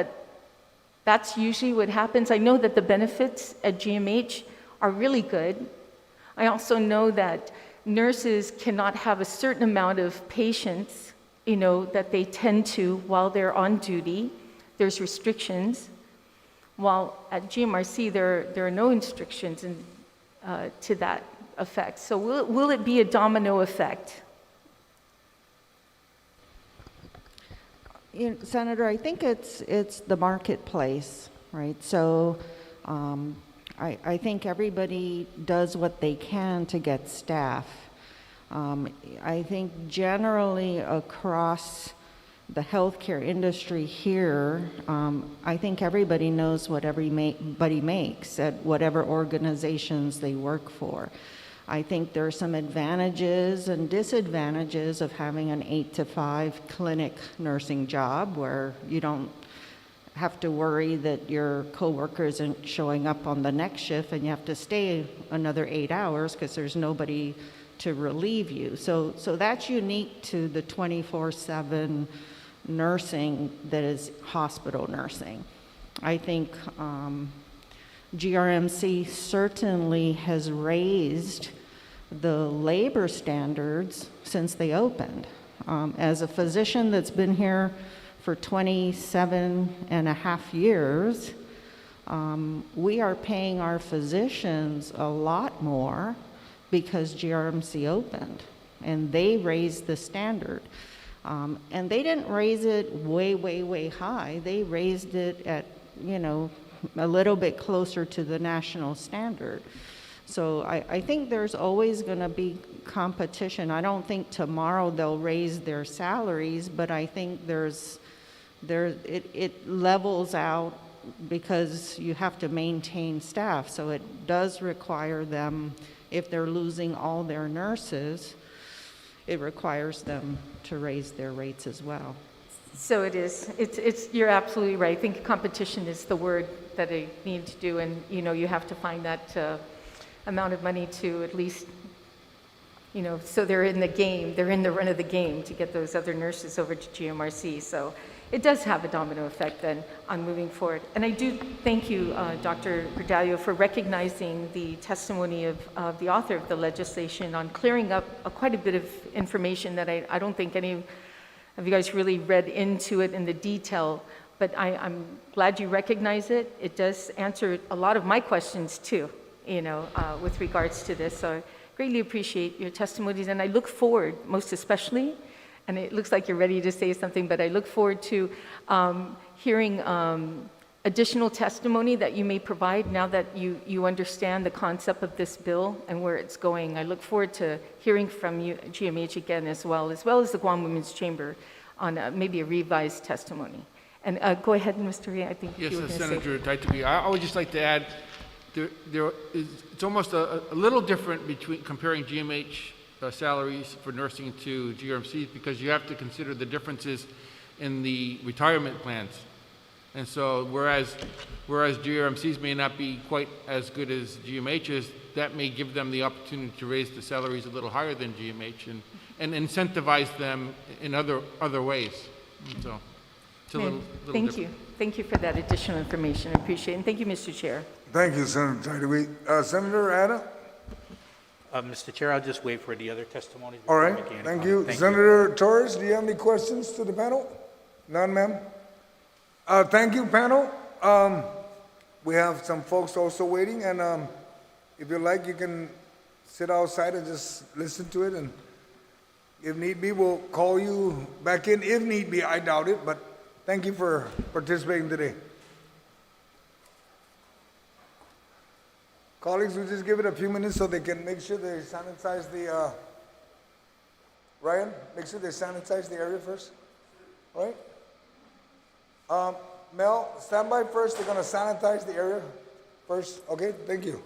that's usually what happens? I know that the benefits at GMH are really good. I also know that nurses cannot have a certain amount of patients, that they tend to while they're on duty. There's restrictions. While at GMRC, there are no restrictions to that effect. So will it be a domino effect? Senator, I think it's the marketplace, right? So I think everybody does what they can to get staff. I think generally across the healthcare industry here, I think everybody knows what everybody makes at whatever organizations they work for. I think there are some advantages and disadvantages of having an 8 to 5 clinic nursing job where you don't have to worry that your coworker isn't showing up on the next shift and you have to stay another 8 hours because there's nobody to relieve you. So that's unique to the 24/7 nursing that is hospital nursing. I think GRMC certainly has raised the labor standards since they opened. As a physician that's been here for 27 and a half years, we are paying our physicians a lot more because GRMC opened, and they raised the standard. And they didn't raise it way, way, way high. They raised it at, a little bit closer to the national standard. So I think there's always going to be competition. I don't think tomorrow they'll raise their salaries, but I think it levels out because you have to maintain staff. So it does require them, if they're losing all their nurses, it requires them to raise their rates as well. So it is. You're absolutely right. I think competition is the word that they need to do, and you have to find that amount of money to at least, so they're in the game. They're in the run of the game to get those other nurses over to GMRC. So it does have a domino effect then on moving forward. And I do thank you, Dr. Badallo, for recognizing the testimony of the author of the legislation on clearing up quite a bit of information that I don't think any of you guys really read into it in the detail, but I'm glad you recognize it. It does answer a lot of my questions too, with regards to this. So I greatly appreciate your testimonies, and I look forward, most especially, and it looks like you're ready to say something, but I look forward to hearing additional testimony that you may provide now that you understand the concept of this bill and where it's going. I look forward to hearing from you, GMH, again, as well as the Guam Women's Chamber on maybe a revised testimony. And go ahead, Mr. Ray, I think Yes, you were going to say. Senator H2b. I would just like to add, it's almost a little different between comparing GMH salaries for nursing to GRMCs, because you have to consider the differences in the retirement plans. And so whereas GRMCs may not be quite as good as GMHs, that may give them the opportunity to raise the salaries a little higher than GMH and incentivize them in other ways. And so it's a little Thank different. you. Thank you for that additional information. I appreciate it. And thank you, Mr. Chair. Thank you, Senator Tyree. Senator Ada? Mr. Chair, I'll just wait for the other testimonies. All before right, making any thank comment. you. Senator Torres, do you have any questions to the panel? None, ma'am? Thank you, panel. We have some folks also waiting, and if you like, you can sit outside and just listen to it, and if need be, we'll call you back in. If need be, I doubt it, but thank you for participating today. Colleagues, we'll just give it a few minutes so they can make sure they sanitize the, Ryan, make sure they sanitize the area first, all right? Mel, stand by first, they're gonna sanitize the area first, okay? Thank you.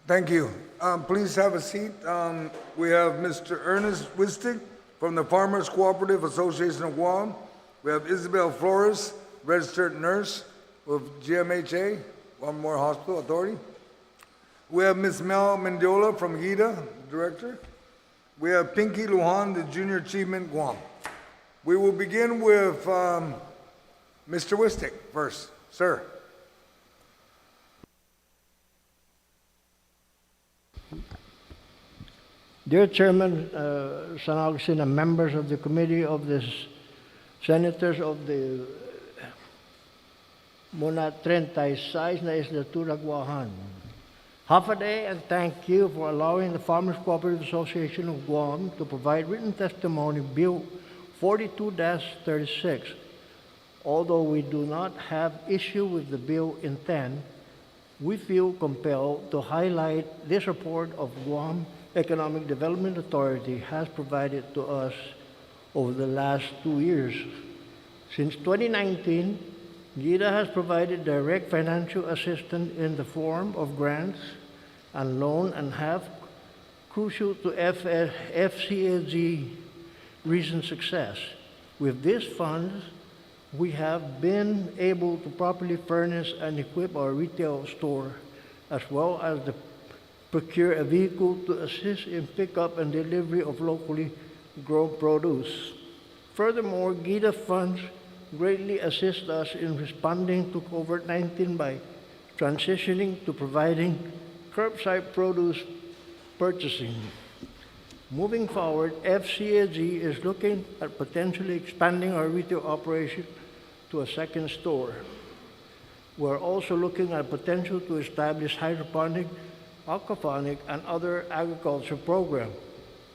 Thank you. Please have a seat. We have Mr. Ernest Wistig from the Farmers Cooperative Association of Guam. We have Isabel Flores, registered nurse with GMHA, Guam Memorial Hospital Authority. We have Ms. Mel Mendiola from GIDA, director. We have Pinky Lujan, the Junior Achievement Guam. We will begin with Mr. Wistig first. Sir. Dear Chairman San Agustin and members of the committee, of the senators of the Muna 36 na Legislatura Guahan. Half a day, and thank you for allowing the Farmers Cooperative Association of Guam to provide written testimony, Bill 42-36. Although we do not have issue with the bill intent, we feel compelled to highlight this report of Guam Economic Development Authority has provided to us over the last 2 years. Since 2019, GIDA has provided direct financial assistance in the form of grants and loan and have crucial to FCAG recent success. With these funds, we have been able to properly furnish and equip our retail store, as well as procure a vehicle to assist in pickup and delivery of locally grown produce. Furthermore, GIDA funds greatly assist us in responding to COVID-19 by transitioning to providing curbside produce purchasing. Moving forward, FCAG is looking at potentially expanding our retail operation to a second store. We're also looking at potential to establish hydroponic, aquaponic, and other agriculture programs.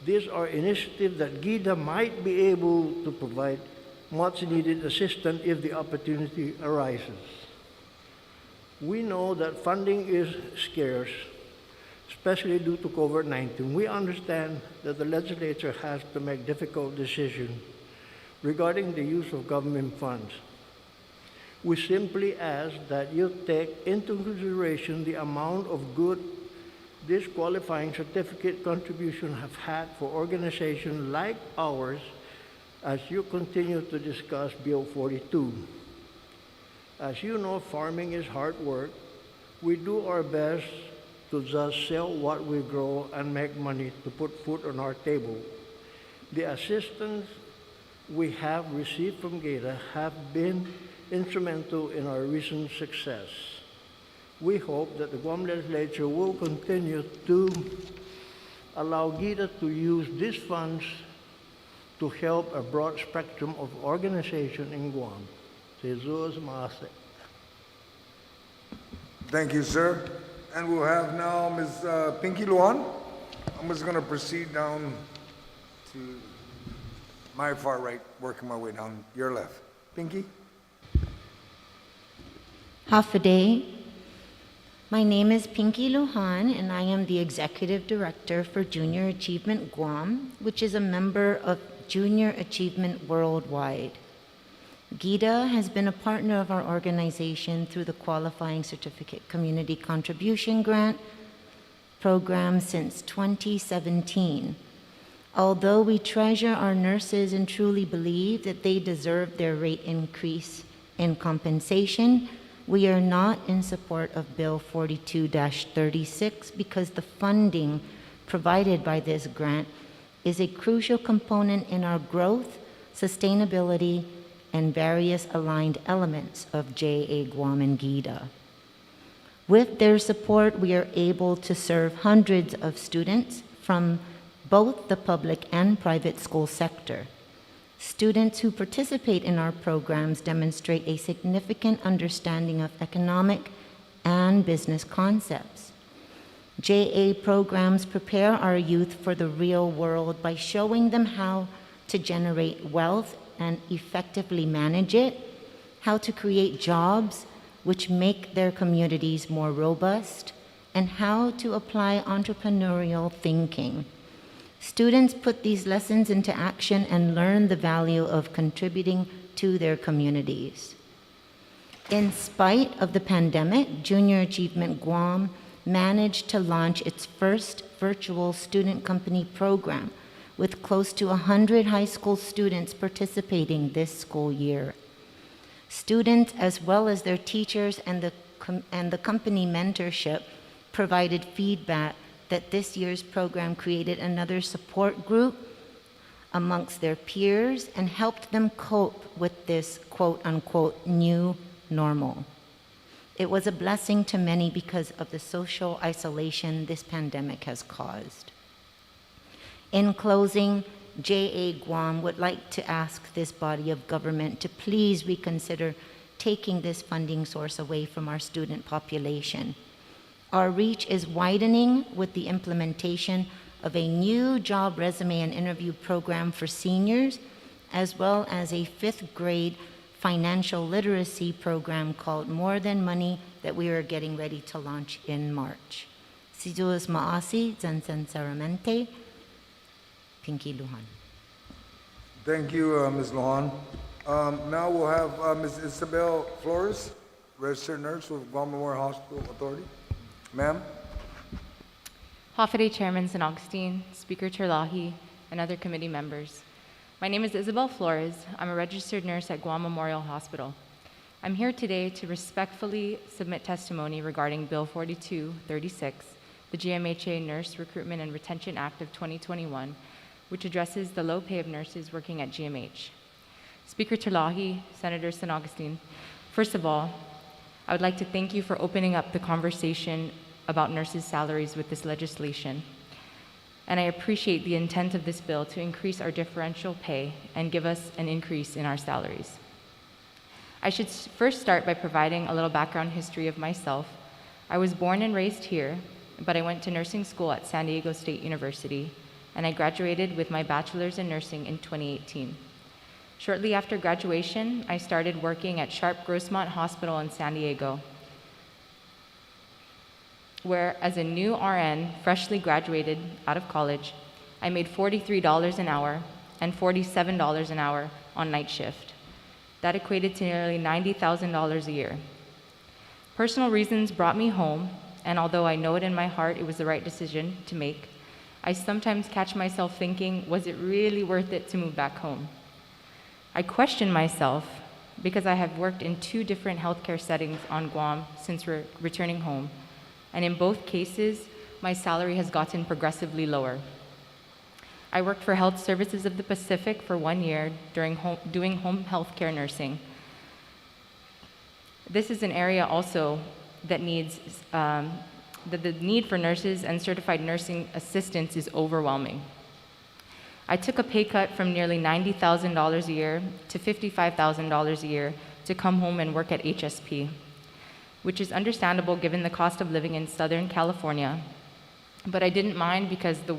These are initiatives that GIDA might be able to provide much needed assistance if the opportunity arises. We know that funding is scarce, especially due to COVID-19. We understand that the legislature has to make difficult decisions regarding the use of government funds. We simply ask that you take into consideration the amount of good this qualifying certificate contribution have had for organizations like ours as you continue to discuss Bill 42. As you know, farming is hard work. We do our best to just sell what we grow and make money to put food on our table. The assistance we have received from GATA have been instrumental in our recent success. We hope that the Guam legislature will continue to allow GATA to use these funds to help a broad spectrum of organizations in Guam. Jesus Maase. Thank you, sir. And we'll have now Ms. Pinky Luan. I'm just going to proceed down to my far right, working my way down your left. Pinky? Half a day. My name is Pinky Lujan, and I am the Executive Director for Junior Achievement Guam, which is a member of Junior Achievement Worldwide. GIDA has been a partner of our organization through the Qualifying Certificate Community Contribution Grant program since 2017. Although we treasure our nurses and truly believe that they deserve their rate increase in compensation, we are not in support of Bill 42-36 because the funding provided by this grant is a crucial component in our growth, sustainability, and various aligned elements of JA Guam and GIDA. With their support, we are able to serve hundreds of students from both the public and private school sector. Students who participate in our programs demonstrate a significant understanding of economic and business concepts. JA programs prepare our youth for the real world by showing them how to generate wealth and effectively manage it, how to create jobs which make their communities more robust, and how to apply entrepreneurial thinking. Students put these lessons into action and learn the value of contributing to their communities. In spite of the pandemic, Junior Achievement Guam managed to launch its first virtual student company program with close to 100 high school students participating this school year. Students, as well as their teachers and the company mentorship, provided feedback that this year's program created another support group amongst their peers and helped them cope with this quote-unquote new normal. It was a blessing to many because of the social isolation this pandemic has caused. In closing, JA Guam would like to ask this body of government to please reconsider taking this funding source away from our student population. Our reach is widening with the implementation of a new job resume and interview program for seniors, as well as a 5th grade financial literacy program called More Than Money that we are getting ready to launch in March. Si Jules Maasi, Zansan Saramente, Pinky Lujan. Thank you, Ms. Lujan. Now we'll have Ms. Isabel Flores, registered nurse with Guam Memorial Hospital Authority. Ma'am. Hafaday Chairman San Agustin, Speaker Terlahi, and other committee members. My name is Isabel Flores. I'm a registered nurse at Guam Memorial Hospital. I'm here today to respectfully submit testimony regarding Bill 4236, the GMHA Nurse Recruitment and Retention Act of 2021, which addresses the low pay of nurses working at GMH. Speaker Terlahi, Senator San Agustin, first of all, I would like to thank you for opening up the conversation about nurses' salaries with this legislation. And I appreciate the intent of this bill to increase our differential pay and give us an increase in our salaries. I should first start by providing a little background history of myself. I was born and raised here, but I went to nursing school at San Diego State University, and I graduated with my bachelor's in nursing in 2018. Shortly after graduation, I started working at Sharp Grossmont Hospital in San Diego, where as a new RN, freshly graduated out of college, I made $43 an hour and $47 an hour on night shift. That equated to nearly $90,000 a year. Personal reasons brought me home, and although I know it in my heart it was the right decision to make, I sometimes catch myself thinking, was it really worth it to move back home? I question myself because I have worked in 2 different healthcare settings on Guam since returning home, and in both cases, my salary has gotten progressively lower. I worked for Health Services of the Pacific for 1 year doing home healthcare nursing. This is an area also that needs, the need for nurses and certified nursing assistants is overwhelming. I took a pay cut from nearly $90,000 a year to $55,000 a year to come home and work at HSP, which is understandable given the cost of living in Southern California. But I didn't mind because the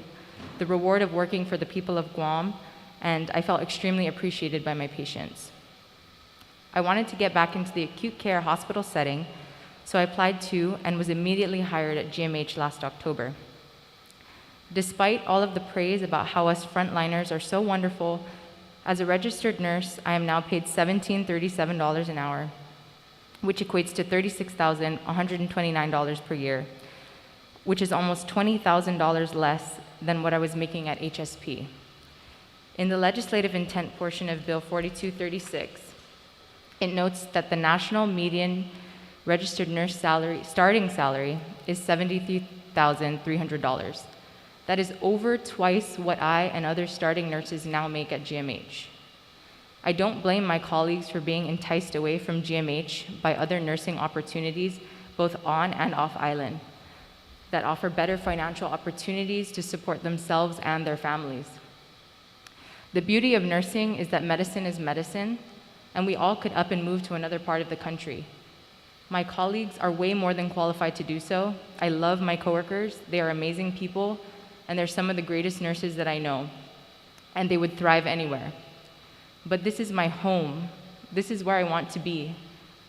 reward of working for the people of Guam, and I felt extremely appreciated by my patients. I wanted to get back into the acute care hospital setting, so I applied to and was immediately hired at GMH last October. Despite all of the praise about how us frontliners are so wonderful, as a registered nurse, I am now paid $17.37 an hour, which equates to $36,129 per year, which is almost $20,000 less than what I was making at HSP. In the legislative intent portion of Bill 4236, it notes that the national median registered nurse salary, starting salary, is $73,300. That is over twice what I and other starting nurses now make at GMH. I don't blame my colleagues for being enticed away from GMH by other nursing opportunities, both on and off island, that offer better financial opportunities to support themselves and their families. The beauty of nursing is that medicine is medicine, and we all could up and move to another part of the country. My colleagues are way more than qualified to do so. I love my coworkers. They are amazing people, and they're some of the greatest nurses that I know, and they would thrive anywhere. But this is my home. This is where I want to be.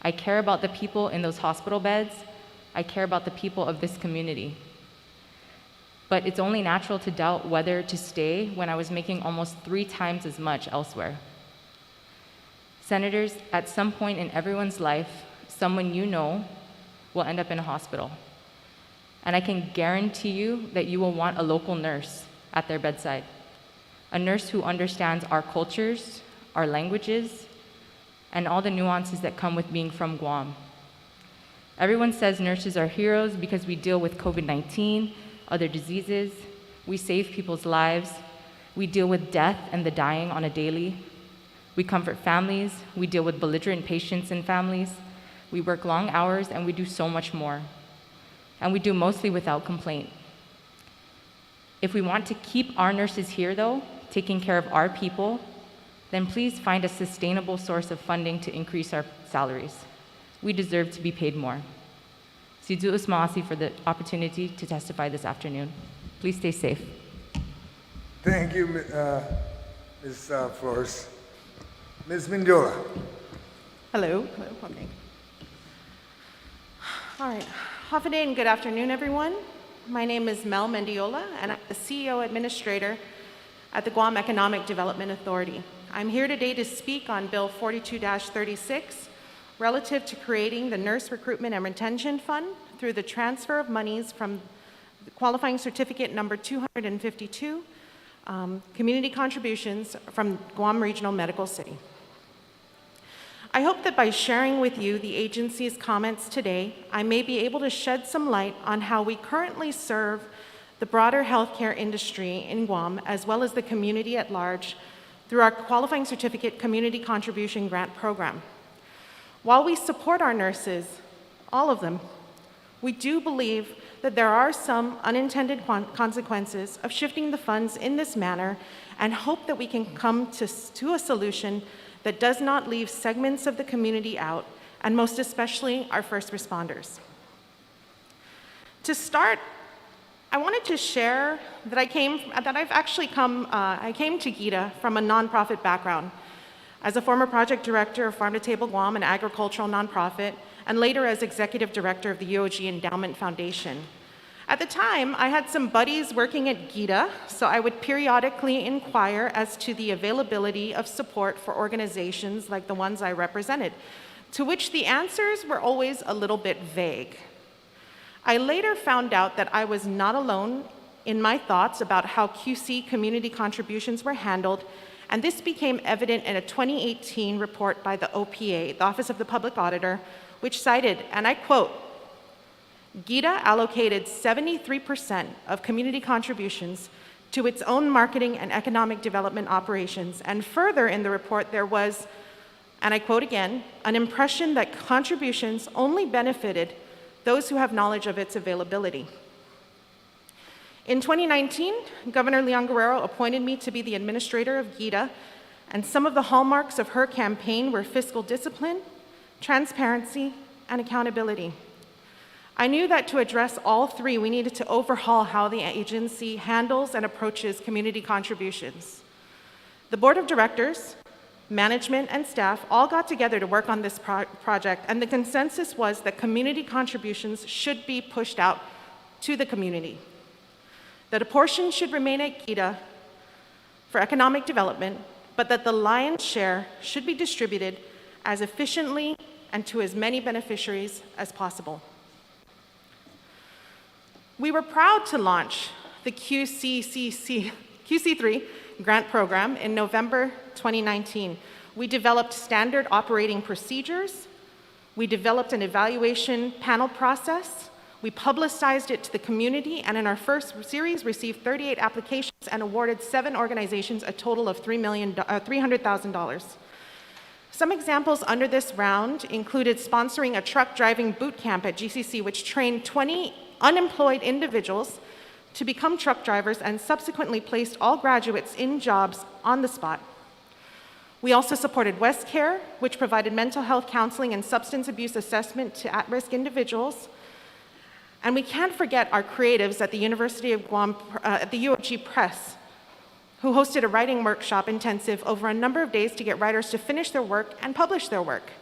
I care about the people in those hospital beds. I care about the people of this community. But it's only natural to doubt whether to stay when I was making almost 3 times as much elsewhere. Senators, at some point in everyone's life, someone you know will end up in a hospital. And I can guarantee you that you will want a local nurse at their bedside. A nurse who understands our cultures, our languages, and all the nuances that come with being from Guam. Everyone says nurses are heroes because we deal with COVID-19, other diseases, we save people's lives, we deal with death and the dying on a daily, we comfort families, we deal with belligerent patients and families, we work long hours, and we do so much more. And we do mostly without complaint. If we want to keep our nurses here, though, taking care of our people, then please find a sustainable source of funding to increase our salaries. We deserve to be paid more. Sidu Usmasi for the opportunity to testify this afternoon. Please stay safe. Thank you, Ms. Flores. Ms. Mendiola. Hello. Okay. All right. Hafaday and good afternoon, everyone. My name is Mel Mendiola, and I'm the CEO Administrator at the Guam Economic Development Authority. I'm here today to speak on Bill 42-36, relative to creating the Nurse Recruitment and Retention Fund through the transfer of monies from qualifying certificate number 252, community contributions from Guam Regional Medical City. I hope that by sharing with you the agency's comments today, I may be able to shed some light on how we currently serve the broader healthcare industry in Guam, as well as the community at large, through our Qualifying Certificate Community Contribution Grant Program. While we support our nurses, all of them, we do believe that there are some unintended consequences of shifting the funds in this manner, and hope that we can come to a solution that does not leave segments of the community out, and most especially our first responders. To start, I wanted to share that I came to GITA from a nonprofit background. As a former project director of Farm to Table Guam, an agricultural nonprofit, and later as executive director of the UOG Endowment Foundation. At the time, I had some buddies working at GITA, so I would periodically inquire as to the availability of support for organizations like the ones I represented, to which the answers were always a little bit vague. I later found out that I was not alone in my thoughts about how QC community contributions were handled, and this became evident in a 2018 report by the OPA, the Office of the Public Auditor, which cited, and I quote, "GITA allocated 73% of community contributions to its own marketing and economic development operations." And further in the report, there was, and I quote again, "an impression that contributions only benefited those who have knowledge of its availability." In 2019, Governor Leon Guerrero appointed me to be the administrator of GITA, and some of the hallmarks of her campaign were fiscal discipline, transparency, and accountability. I knew that to address all three, we needed to overhaul how the agency handles and approaches community contributions. The board of directors, management, and staff all got together to work on this project, and the consensus was that community contributions should be pushed out to the community, that a portion should remain at GITA for economic development, but that the lion's share should be distributed as efficiently and to as many beneficiaries as possible. We were proud to launch the QCC Grant program in November 2019. We developed standard operating procedures. We developed an evaluation panel process. We publicized it to the community, and in our first series, received 38 applications and awarded 7 organizations a total of $300,000. Some examples under this round included sponsoring a truck driving boot camp at GCC, which trained 20 unemployed individuals to become truck drivers and subsequently placed all graduates in jobs on the spot. We also supported West Care, which provided mental health counseling and substance abuse assessment to at-risk individuals. And we can't forget our creatives at the University of Guam, at the UOG Press, who hosted a writing workshop intensive over a number of days to get writers to finish their work and publish their work.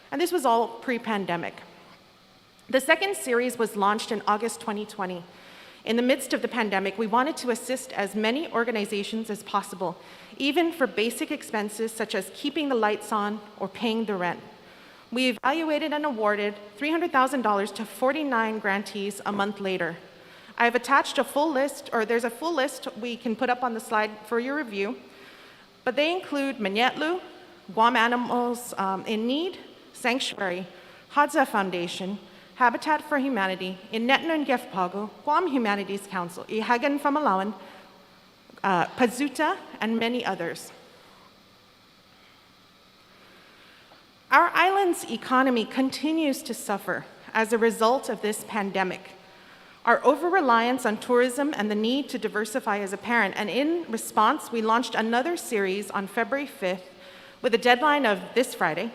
And this was all pre-pandemic. The second series was launched in August 2020. In the midst of the pandemic, we wanted to assist as many organizations as possible, even for basic expenses such as keeping the lights on or paying the rent. We evaluated and awarded $300,000 to 49 grantees a month later. I have attached a full list, or there's a full list we can put up on the slide for your review, but they include Manyetlu, Guam Animals in Need, Sanctuary, Hadza Foundation, Habitat for Humanity, Inetno and Gefpago, Guam Humanities Council, Ihagan Famalawan, Pazuta, and many others. Our island's economy continues to suffer as a result of this pandemic. Our over-reliance on tourism and the need to diversify is apparent, and in response, we launched another series on February 5th with a deadline of this Friday,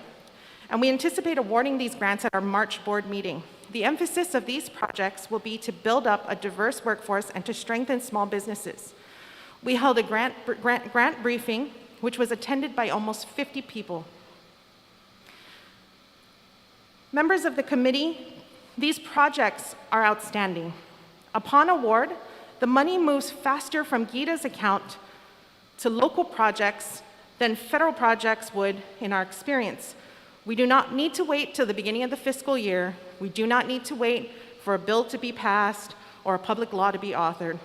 and we anticipate awarding these grants at our March board meeting. The emphasis of these projects will be to build up a diverse workforce and to strengthen small businesses. We held a grant briefing, which was attended by almost 50 people. Members of the committee, these projects are outstanding. Upon award, the money moves faster from GITA's account to local projects than federal projects would in our experience. We do not need to wait till the beginning of the fiscal year. We do not need to wait for a bill to be passed or a public law to be authored.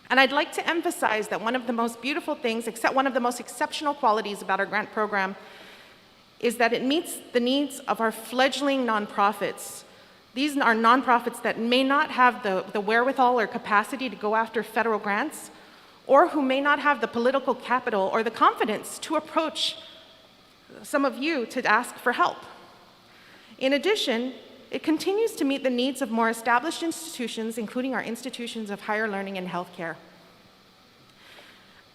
And I'd like to emphasize that one of the most beautiful things, one of the most exceptional qualities about our grant program is that it meets the needs of our fledgling nonprofits. These are nonprofits that may not have the wherewithal or capacity to go after federal grants, or who may not have the political capital or the confidence to approach some of you to ask for help. In addition, it continues to meet the needs of more established institutions, including our institutions of higher learning and healthcare.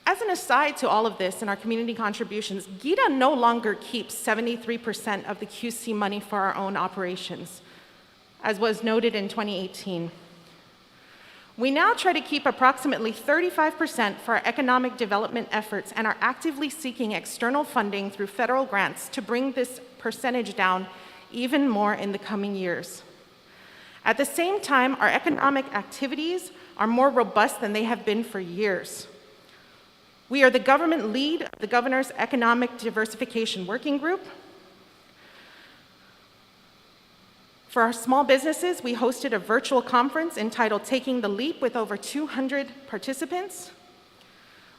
As an aside to all of this and our community contributions, GITA no longer keeps 73% of the QC money for our own operations, as was noted in 2018. We now try to keep approximately 35% for our economic development efforts and are actively seeking external funding through federal grants to bring this percentage down even more in the coming years. At the same time, our economic activities are more robust than they have been for years. We are the government lead of the Governor's Economic Diversification Working Group. For our small businesses, we hosted a virtual conference entitled Taking the Leap with over 200 participants.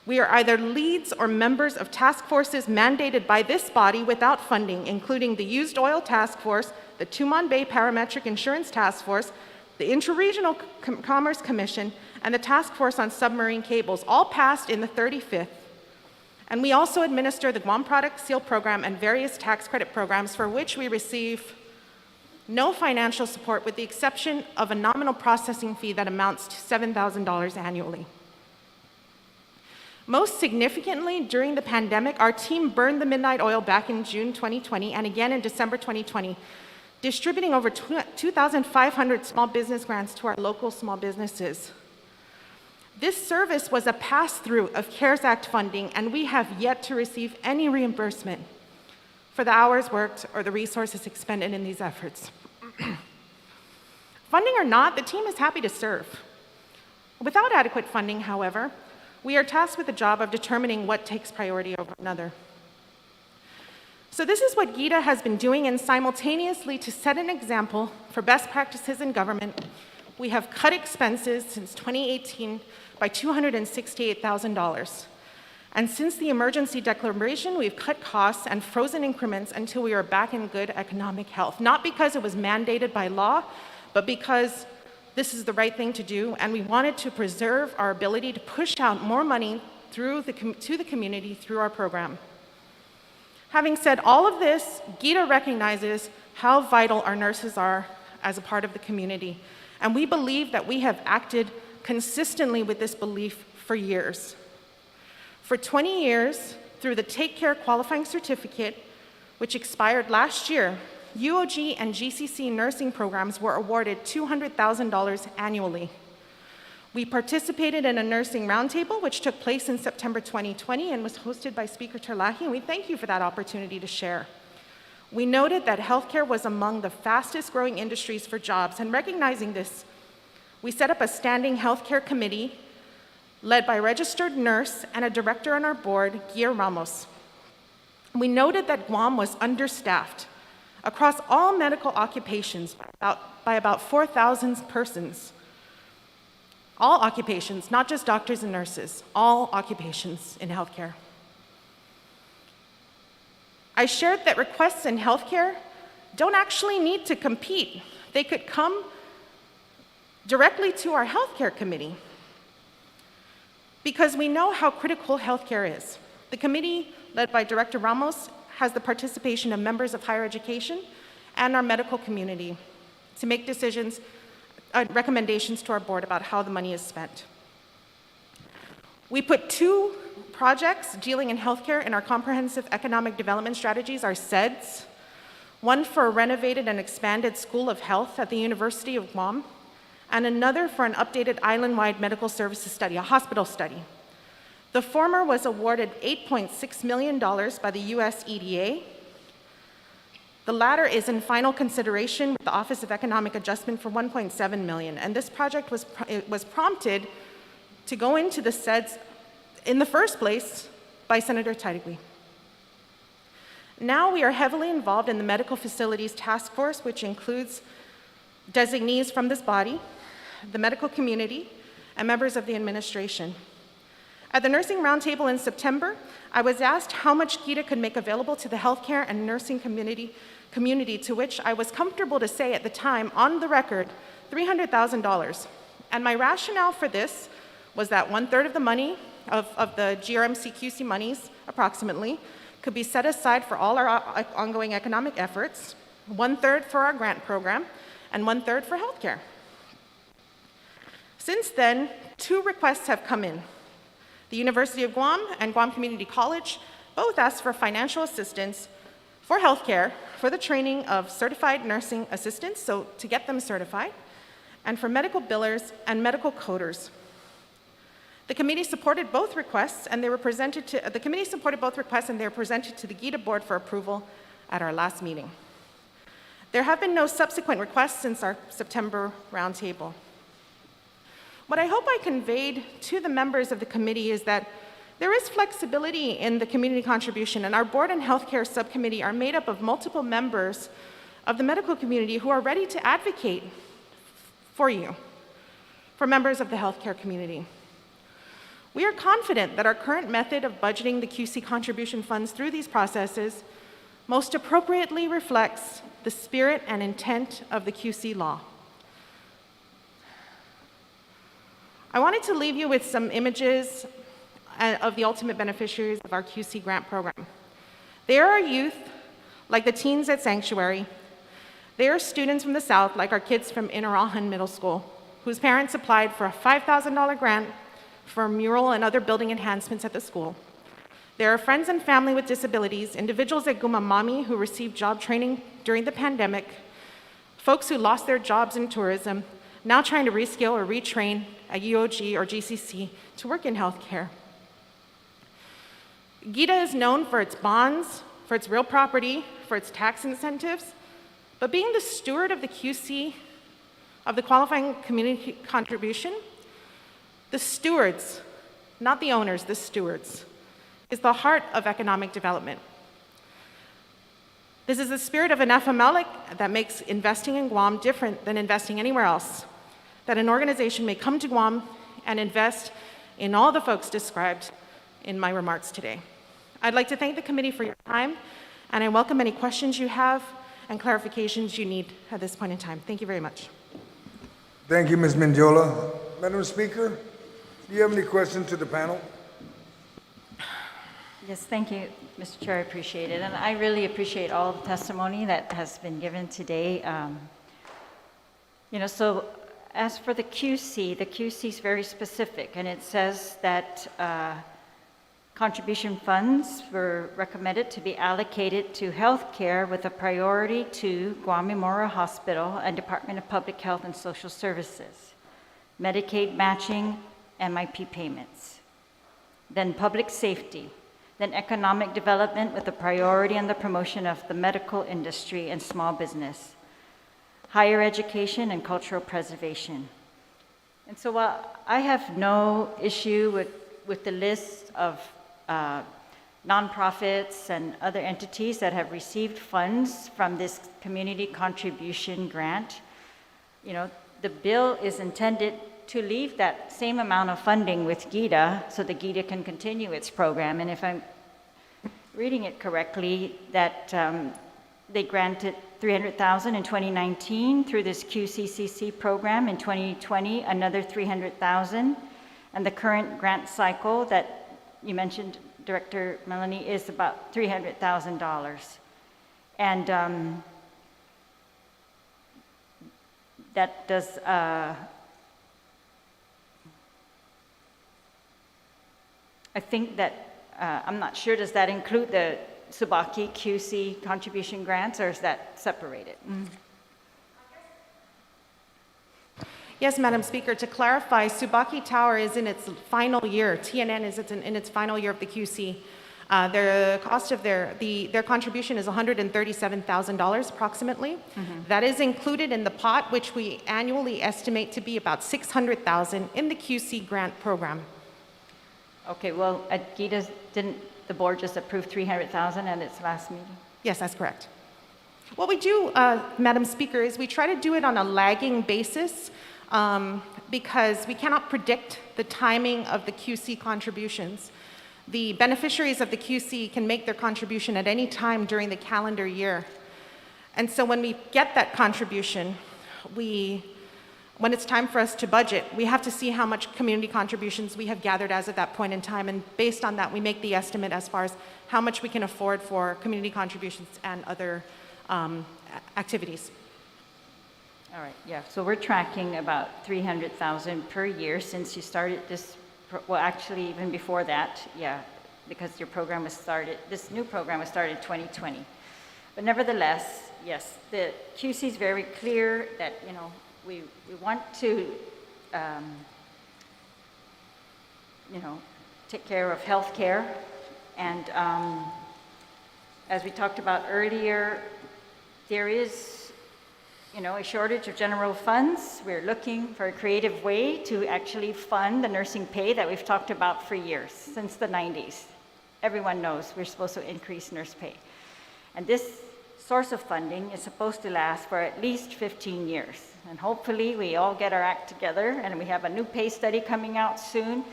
We are either leads or members of task forces mandated by this body without funding, including the Used Oil Task Force, the Tumon Bay Parametric Insurance Task Force, the Intra-Regional Commerce Commission, and the Task Force on Submarine Cables, all passed in the 35th. And we also administer the Guam Product Seal Program and various tax credit programs for which we receive no financial support with the exception of a nominal processing fee that amounts to $7,000 annually. Most significantly, during the pandemic, our team burned the midnight oil back in June 2020 and again in December 2020, distributing over 2,500 small business grants to our local small businesses. This service was a pass-through of CARES Act funding, and we have yet to receive any reimbursement for the hours worked or the resources expended in these efforts. Funding or not, the team is happy to serve. Without adequate funding, however, we are tasked with the job of determining what takes priority over another. So this is what GITA has been doing, and simultaneously to set an example for best practices in government, we have cut expenses since 2018 by $268,000. And since the emergency declaration, we've cut costs and frozen increments until we are back in good economic health. Not because it was mandated by law, but because this is the right thing to do, and we wanted to preserve our ability to push out more money to the community through our program. Having said all of this, GITA recognizes how vital our nurses are as a part of the community, and we believe that we have acted consistently with this belief for years. For 20 years, through the Take Care Qualifying Certificate, which expired last year, UOG and GCC nursing programs were awarded $200,000 annually. We participated in a nursing roundtable, which took place in September 2020 and was hosted by Speaker Terlahi, and we thank you for that opportunity to share. We noted that healthcare was among the fastest growing industries for jobs, and recognizing this, we set up a standing healthcare committee led by a registered nurse and a director on our board, Guillermo Ramos. We noted that Guam was understaffed across all medical occupations by about 4,000 persons. All occupations, not just doctors and nurses, all occupations in healthcare. I shared that requests in healthcare don't actually need to compete. They could come directly to our healthcare committee because we know how critical healthcare is. The committee, led by Director Ramos, has the participation of members of higher education and our medical community to make decisions, recommendations to our board about how the money is spent. We put 2 projects dealing in healthcare in our comprehensive economic development strategies, our CEDS, one for a renovated and expanded School of Health at the University of Guam, and another for an updated island-wide medical services study, a hospital study. The former was awarded $8.6 million by the US EDA. The latter is in final consideration with the Office of Economic Adjustment for $1.7 million, and this project was prompted to go into the CEDS in the first place by Senator Tairigui. Now we are heavily involved in the Medical Facilities Task Force, which includes designees from this body, the medical community, and members of the administration. At the Nursing Roundtable in September, I was asked how much GITA could make available to the healthcare and nursing community, to which I was comfortable to say at the time, on the record, $300,000. And my rationale for this was that 1/3 of the money, of the GRMC-QC monies, approximately, could be set aside for all our ongoing economic efforts, 1/3 for our grant program, and 1/3 for healthcare. Since then, 2 requests have come in. The University of Guam and Guam Community College both asked for financial assistance for healthcare, for the training of certified nursing assistants, so to get them certified, and for medical billers and medical coders. The committee supported both requests, and they were presented to the GITA board for approval at our last meeting. There have been no subsequent requests since our September roundtable. What I hope I conveyed to the members of the committee is that there is flexibility in the community contribution, and our Board and Healthcare Subcommittee are made up of multiple members of the medical community who are ready to advocate for you, for members of the healthcare community. We are confident that our current method of budgeting the QC contribution funds through these processes most appropriately reflects the spirit and intent of the QC law. I wanted to leave you with some images of the ultimate beneficiaries of our QC grant program. They are our youth, like the teens at Sanctuary. They are students from the South, like our kids from Inarahan Middle School, whose parents applied for a $5,000 grant for a mural and other building enhancements at the school. There are friends and family with disabilities, individuals at Gumamami who received job training during the pandemic, folks who lost their jobs in tourism, now trying to reskill or retrain at UOG or GCC to work in healthcare. GITA is known for its bonds, for its real property, for its tax incentives, but being the steward of the QC, of the qualifying community contribution, the stewards, not the owners, the stewards, is the heart of economic development. This is the spirit of an FMLIC that makes investing in Guam different than investing anywhere else, that an organization may come to Guam and invest in all the folks described in my remarks today. I'd like to thank the committee for your time, and I welcome any questions you have and clarifications you need at this point in time. Thank you very much. Thank you, Ms. Mendiola. Madam Speaker, do you have any questions to the panel? Yes, thank you, Mr. Chair. I appreciate it. And I really appreciate all the testimony that has been given today. So as for the QC is very specific, and it says that contribution funds were recommended to be allocated to healthcare with a priority to Guam Memorial Hospital and Department of Public Health and Social Services, Medicaid matching, MIP payments, then public safety, then economic development with a priority on the promotion of the medical industry and small business, higher education and cultural preservation. And so while I have no issue with the list of nonprofits and other entities that have received funds from this community contribution grant, the bill is intended to leave that same amount of funding with GITA so that GITA can continue its program. And if I'm reading it correctly, that they granted $300,000 in 2019 through this QCCC program. In 2020, another $300,000. And the current grant cycle that you mentioned, Director Melanie, is about $300,000. And that does, I think that, I'm not sure, does that include the Subaki QC contribution grants, or is that separated? Yes, Madam Speaker, to clarify, Subaki Tower is in its final year. TNN is in its final year of the QC. The cost of their contribution is $137,000 approximately. That is included in the pot, which we annually estimate to be about $600,000 in the QC grant program. Okay, well, at GITA, didn't the board just approve $300,000 at its last meeting? Yes, that's correct. What we do, Madam Speaker, is we try to do it on a lagging basis because we cannot predict the timing of the QC contributions. The beneficiaries of the QC can make their contribution at any time during the calendar year. And so when we get that contribution, when it's time for us to budget, we have to see how much community contributions we have gathered as of that point in time, and based on that, we make the estimate as far as how much we can afford for community contributions and other activities. All right, yeah, so we're tracking about $300,000 per year since you started this, well, actually, even before that, yeah, because your program was started, this new program was started in 2020. But nevertheless, yes, the QC is very clear that, we want to, take care of healthcare. And as we talked about earlier, there is a shortage of general funds. We're looking for a creative way to actually fund the nursing pay that we've talked about for years, since the 90s. Everyone knows we're supposed to increase nurse pay. And this source of funding is supposed to last for at least 15 years. And hopefully we all get our act together and we have a new pay study coming out soon,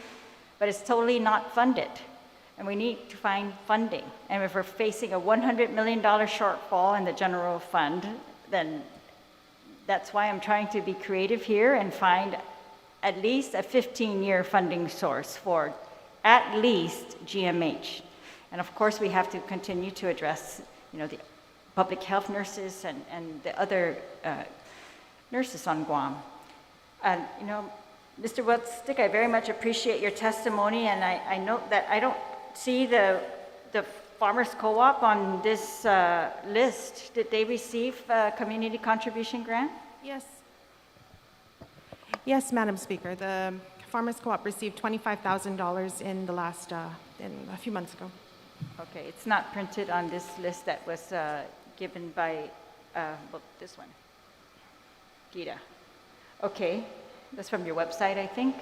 but it's totally not funded. And we need to find funding. And if we're facing a $100 million shortfall in the general fund, then that's why I'm trying to be creative here and find at least a 15-year funding source for at least GMH. And of course, we have to continue to address, the public health nurses and the other nurses on Guam. And, Mr. Wetstick, I very much appreciate your testimony, and I note that I don't see the Farmers Co-op on this list. Did they receive a community contribution grant? Yes. Yes, Madam Speaker. The Farmers Co-op received $25,000 in the last, in a few months ago. Okay, it's not printed on this list that was given by, this one, Gita. Okay, that's from your website, I think.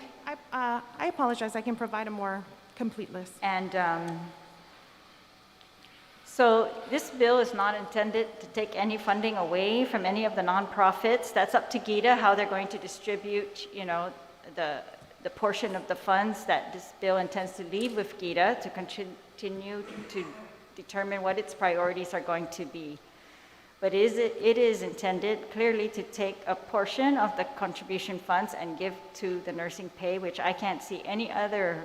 I apologize. I can provide a more complete list. And so this bill is not intended to take any funding away from any of the nonprofits. That's up to Gita, how they're going to distribute, the portion of the funds that this bill intends to leave with Gita to continue to determine what its priorities are going to be. But it is intended clearly to take a portion of the contribution funds and give to the nursing pay, which I can't see any other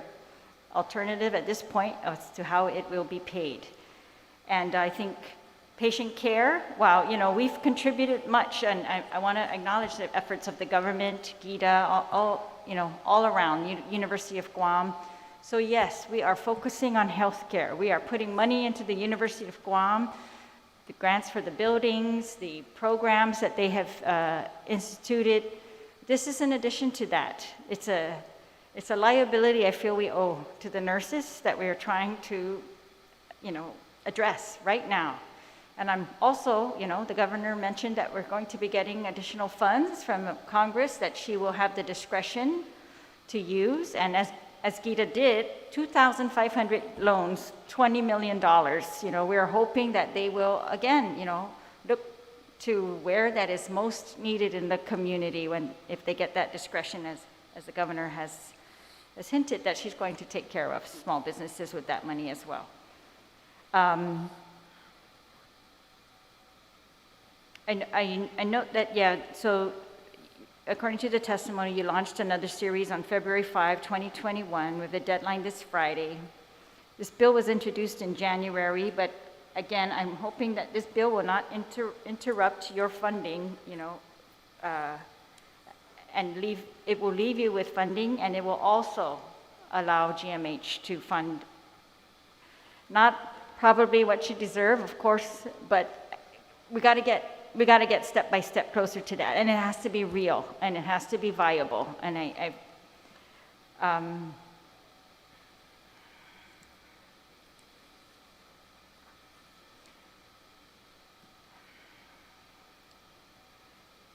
alternative at this point as to how it will be paid. And I think patient care, wow, we've contributed much, and I want to acknowledge the efforts of the government, Gita, all around, University of Guam. So yes, we are focusing on healthcare. We are putting money into the University of Guam, the grants for the buildings, the programs that they have instituted. This is in addition to that. It's a liability I feel we owe to the nurses that we are trying to, address right now. And I'm also, the governor mentioned that we're going to be getting additional funds from Congress that she will have the discretion to use. And as Gita did, 2,500 loans, $20 million. We're hoping that they will, again, look to where that is most needed in the community if they get that discretion, as the governor has hinted that she's going to take care of small businesses with that money as well. I note that, so according to the testimony, you launched another series on February 5, 2021, with a deadline this Friday. This bill was introduced in January, but again, I'm hoping that this bill will not interrupt your funding, and it will leave you with funding, and it will also allow GMH to fund, not probably what you deserve, of course, but we got to get step by step closer to that, and it has to be real, and it has to be viable. And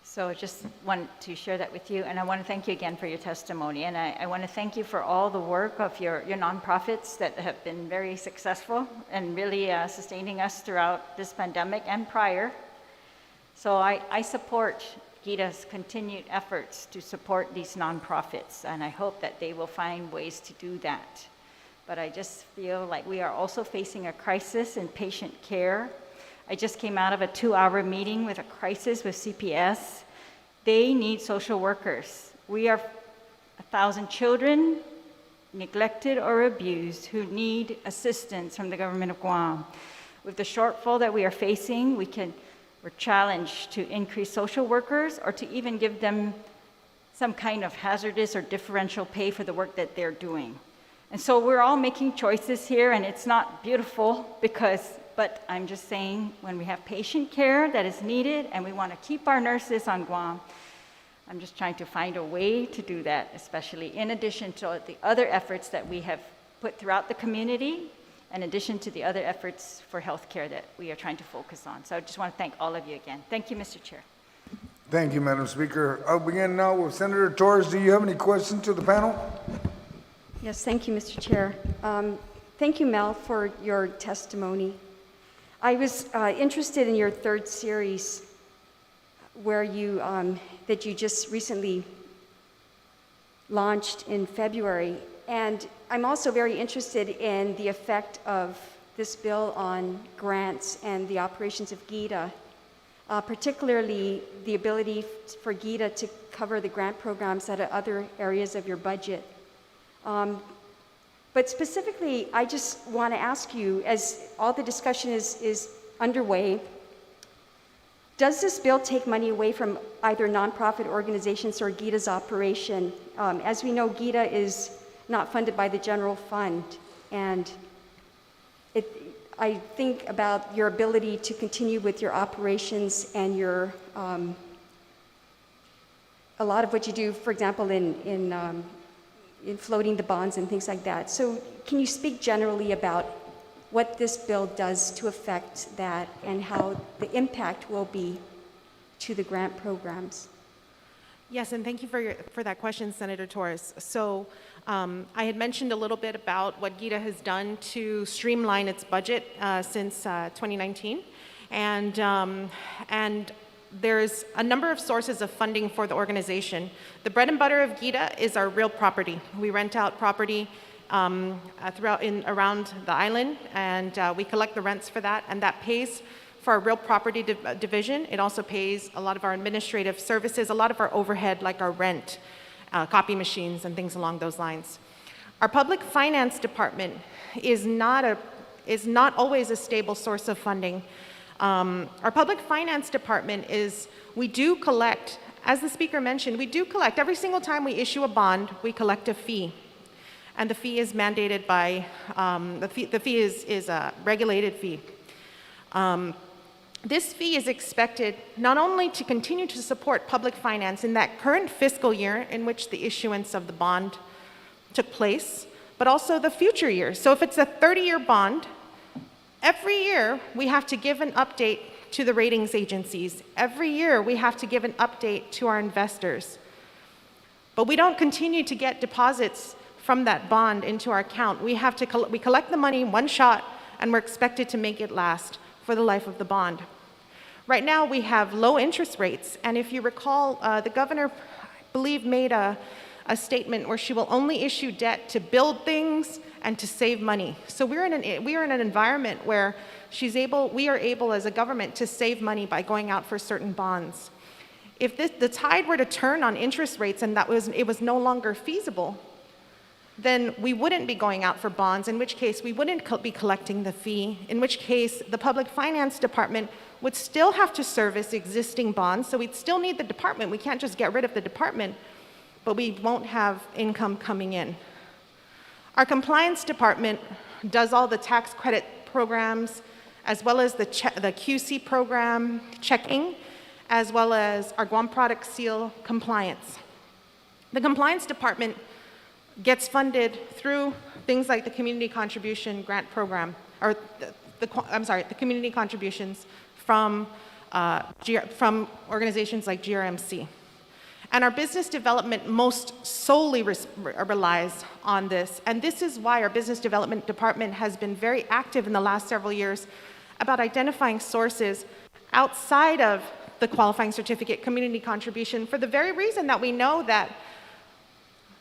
so I just wanted to share that with you, and I want to thank you again for your testimony, and I want to thank you for all the work of your nonprofits that have been very successful and really sustaining us throughout this pandemic and prior. So I support Gita's continued efforts to support these nonprofits, and I hope that they will find ways to do that. But I just feel like we are also facing a crisis in patient care. I just came out of a 2-hour meeting with a crisis with CPS. They need social workers. We are 1,000 children neglected or abused who need assistance from the government of Guam. With the shortfall that we are facing, we're challenged to increase social workers or to even give them some kind of hazardous or differential pay for the work that they're doing. And so we're all making choices here, and it's not beautiful but I'm just saying, when we have patient care that is needed and we want to keep our nurses on Guam, I'm just trying to find a way to do that, especially in addition to the other efforts that we have put throughout the community, in addition to the other efforts for healthcare that we are trying to focus on. So I just want to thank all of you again. Thank you, Mr. Chair. Thank you, Madam Speaker. I'll begin now with Senator Torres. Do you have any questions to the panel? Yes, thank you, Mr. Chair. Thank you, Mel, for your testimony. I was interested in your third series where that you just recently launched in February. And I'm also very interested in the effect of this bill on grants and the operations of GITA, particularly the ability for GITA to cover the grant programs out of other areas of your budget. But specifically, I just want to ask you, as all the discussion is underway, does this bill take money away from either nonprofit organizations or GITA's operation? As we know, GITA is not funded by the general fund, and I think about your ability to continue with your operations and your a lot of what you do, for example, in floating the bonds and things like that. So can you speak generally about what this bill does to affect that and how the impact will be to the grant programs? Yes, and thank you for that question, Senator Torres. So I had mentioned a little bit about what GITA has done to streamline its budget since 2019. And there's a number of sources of funding for the organization. The bread and butter of GITA is our real property. We rent out property around the island, and we collect the rents for that, and that pays for our real property division. It also pays a lot of our administrative services, a lot of our overhead, like our rent, copy machines, and things along those lines. Our public finance department is not always a stable source of funding. Our public finance department we do collect, as the speaker mentioned, we do collect. Every single time we issue a bond, we collect a fee. And the fee is mandated by, the fee is a regulated fee. This fee is expected not only to continue to support public finance in that current fiscal year in which the issuance of the bond took place, but also the future years. So if it's a 30-year bond, every year we have to give an update to the ratings agencies. Every year we have to give an update to our investors. But we don't continue to get deposits from that bond into our account. We collect the money in one shot, and we're expected to make it last for the life of the bond. Right now we have low interest rates, and if you recall, the governor, I believe, made a statement where she will only issue debt to build things and to save money. So we are in an environment where we are able as a government to save money by going out for certain bonds. If the tide were to turn on interest rates and it was no longer feasible, then we wouldn't be going out for bonds, in which case we wouldn't be collecting the fee, in which case the public finance department would still have to service existing bonds, so we'd still need the department. We can't just get rid of the department, but we won't have income coming in. Our compliance department does all the tax credit programs, as well as the QC program checking, as well as our Guam Product Seal compliance. The compliance department gets funded through things like the Community Contribution Grant Program, or the community contributions from organizations like GRMC. And our business development most solely relies on this. And this is why our business development department has been very active in the last several years about identifying sources outside of the qualifying certificate community contribution, for the very reason that we know that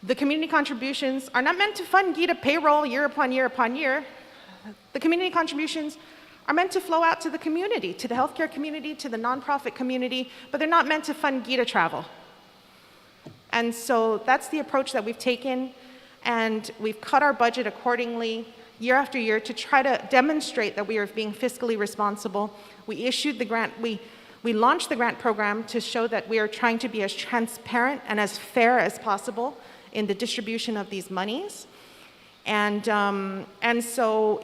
the community contributions are not meant to fund GITA payroll year upon year upon year. The community contributions are meant to flow out to the community, to the healthcare community, to the nonprofit community, but they're not meant to fund GITA travel. And so that's the approach that we've taken, and we've cut our budget accordingly year after year to try to demonstrate that we are being fiscally responsible. We issued the grant, we launched the grant program to show that we are trying to be as transparent and as fair as possible in the distribution of these monies. And so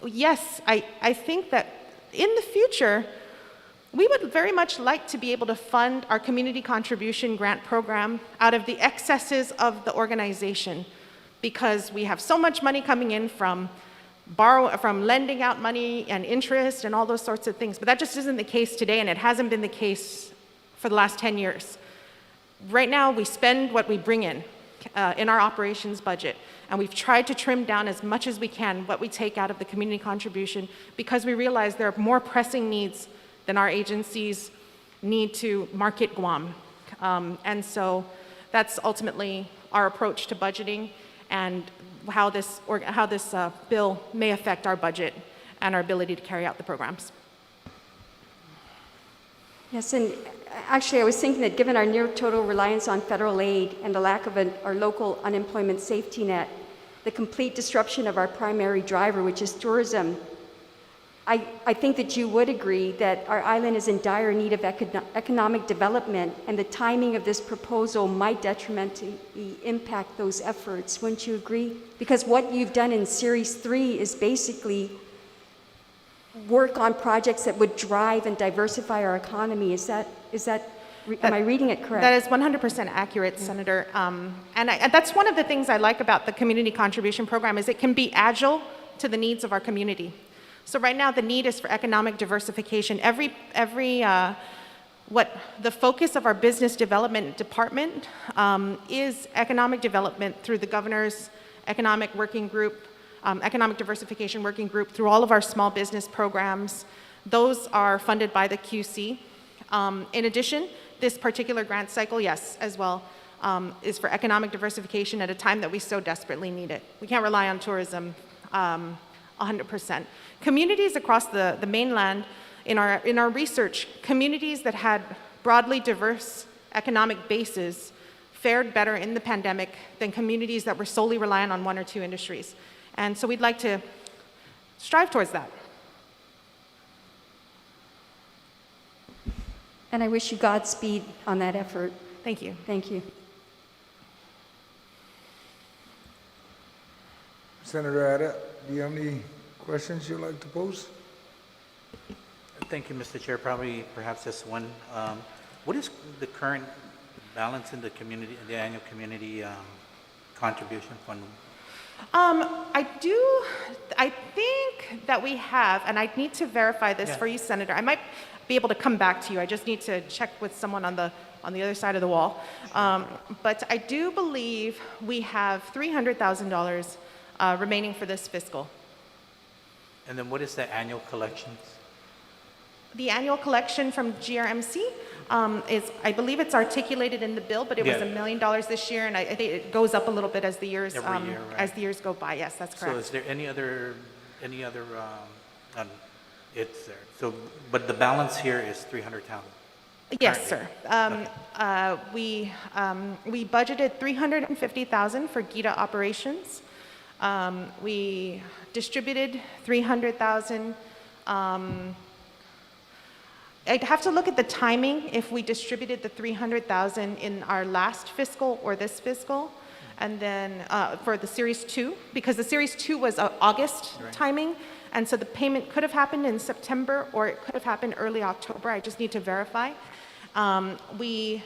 yes, I think that in the future, we would very much like to be able to fund our community contribution grant program out of the excesses of the organization, because we have so much money coming in from lending out money and interest and all those sorts of things. But that just isn't the case today, and it hasn't been the case for the last 10 years. Right now, we spend what we bring in our operations budget, and we've tried to trim down as much as we can what we take out of the community contribution because we realize there are more pressing needs than our agencies need to market Guam. And so that's ultimately our approach to budgeting and how this bill may affect our budget and our ability to carry out the programs. Yes, and actually I was thinking that given our near total reliance on federal aid and the lack of our local unemployment safety net, the complete disruption of our primary driver, which is tourism, I think that you would agree that our island is in dire need of economic development, and the timing of this proposal might detrimentally impact those efforts. Wouldn't you agree? Because what you've done in Series 3 is basically work on projects that would drive and diversify our economy. Am I reading it correct? That is 100% accurate, Senator. And that's one of the things I like about the community contribution program is it can be agile to the needs of our community. So right now the need is for economic diversification. The focus of our business development department is economic development through the governor's economic working group, economic diversification working group, through all of our small business programs. Those are funded by the QC. In addition, this particular grant cycle, yes, as well, is for economic diversification at a time that we so desperately need it. We can't rely on tourism 100%. Communities across the mainland, in our research, communities that had broadly diverse economic bases fared better in the pandemic than communities that were solely reliant on one or two industries. And so we'd like to strive towards that. And I wish you Godspeed on that effort. Thank you. Thank you. Senator Ada, do you have any questions you'd like to pose? Thank you, Mr. Chair. Perhaps just one. What is the current balance in the community, the annual community contribution fund? I think that we have, and I need to verify this for you, Senator. I might be able to come back to you. I just need to check with someone on the other side of the wall. But I do believe we have $300,000 remaining for this fiscal. And then what is the annual collections? The annual collection from GRMC is, I believe it's articulated in the bill, but it was $1 million this year, and I think it goes up a little bit as the years as the years go by. Yes, that's correct. So is there any other it's there. So, but the balance here is 300,000. Yes, sir. We budgeted $350,000 for GITA operations. We distributed $300,000. I'd have to look at the timing if we distributed the $300,000 in our last fiscal or this fiscal, and then for the Series 2, because the Series 2 was August timing, and so the payment could have happened in September or it could have happened early October. I just need to verify. We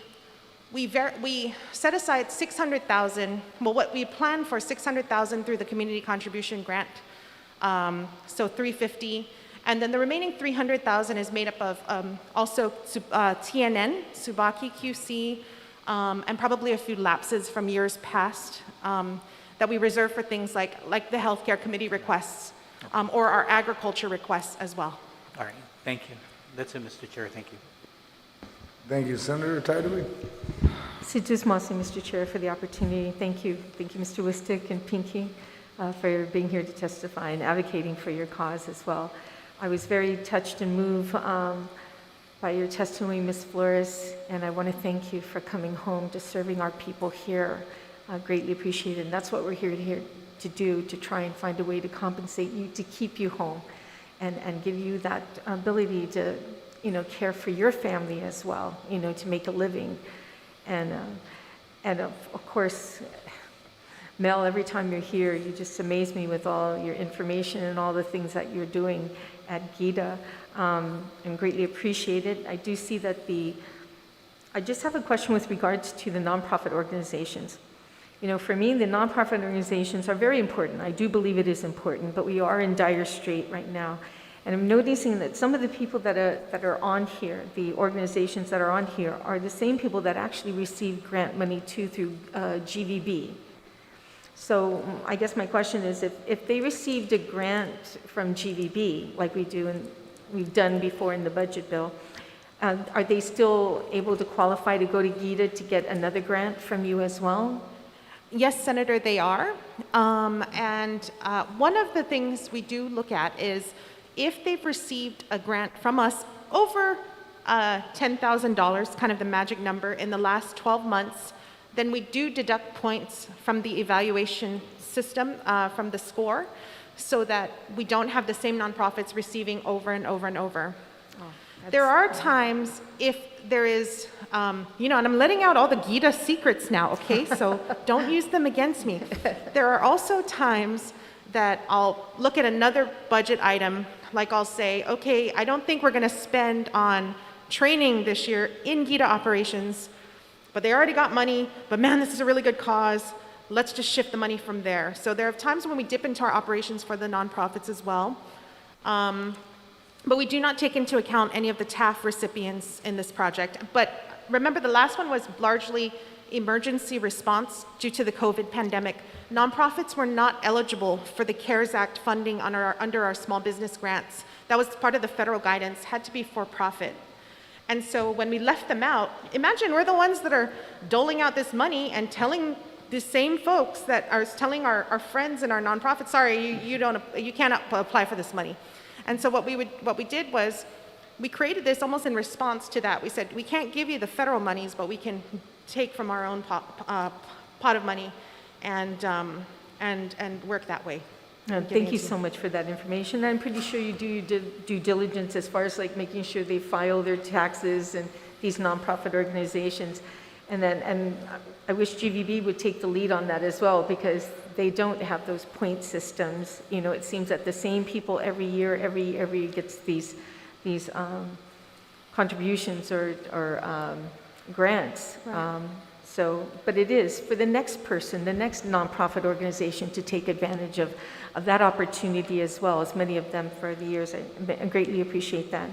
set aside $600,000. Well, what we planned for $600,000 through the community contribution grant, so $350,000. And then the remaining $300,000 is made up of also TNN, Tsubaki QC, and probably a few lapses from years past that we reserve for things like the healthcare committee requests or our agriculture requests as well. All right, thank you. That's it, Mr. Chair. Thank you. Thank you, Senator Titleby. Situs Masi, Mr. Chair, for the opportunity. Thank you. Thank you, Mr. Wistick and Pinky, for being here to testify and advocating for your cause as well. I was very touched and moved by your testimony, Ms. Flores, and I want to thank you for coming home to serving our people here. Greatly appreciated. And that's what we're here to do, to try and find a way to compensate you, to keep you home, and give you that ability to, care for your family as well, to make a living. And of course, Mel, every time you're here, you just amaze me with all your information and all the things that you're doing at GITA, and greatly appreciate it. I do see that I just have a question with regards to the nonprofit organizations. For me, the nonprofit organizations are very important. I do believe it is important, but we are in dire strait right now. And I'm noticing that some of the people that are on here, the organizations that are on here, are the same people that actually receive grant money too through GVB. So I guess my question is, if they received a grant from GVB, like we've done before in the budget bill, are they still able to qualify to go to GITA to get another grant from you as well? Yes, Senator, they are. One of the things we do look at is if they've received a grant from us over $10,000, kind of the magic number, in the last 12 months, then we do deduct points from the evaluation system, from the score, so that we don't have the same nonprofits receiving over and over and over. There are times if there is, and I'm letting out all the GITA secrets now, okay? So don't use them against me. There are also times that I'll look at another budget item, like I'll say, okay, I don't think we're gonna spend on training this year in GITA operations, but they already got money, but man, this is a really good cause. Let's just shift the money from there. So there are times when we dip into our operations for the nonprofits as well. But we do not take into account any of the TAF recipients in this project. But remember, the last one was largely emergency response due to the COVID pandemic. Nonprofits were not eligible for the CARES Act funding under our small business grants. That was part of the federal guidance, had to be for profit. And so when we left them out, imagine we're the ones that are doling out this money and telling the same folks that are telling our friends in our nonprofits, sorry, you cannot apply for this money. And so what we did was we created this almost in response to that. We said, we can't give you the federal monies, but we can take from our own pot of money and work that way. Thank you so much for that information. I'm pretty sure you do your due diligence as far as like making sure they file their taxes and these nonprofit organizations. And I wish GVB would take the lead on that as well, because they don't have those point systems. It seems that the same people every year gets these contributions or grants. Right. But it is for the next person, the next nonprofit organization, to take advantage of that opportunity as well, as many of them for the years. I greatly appreciate that.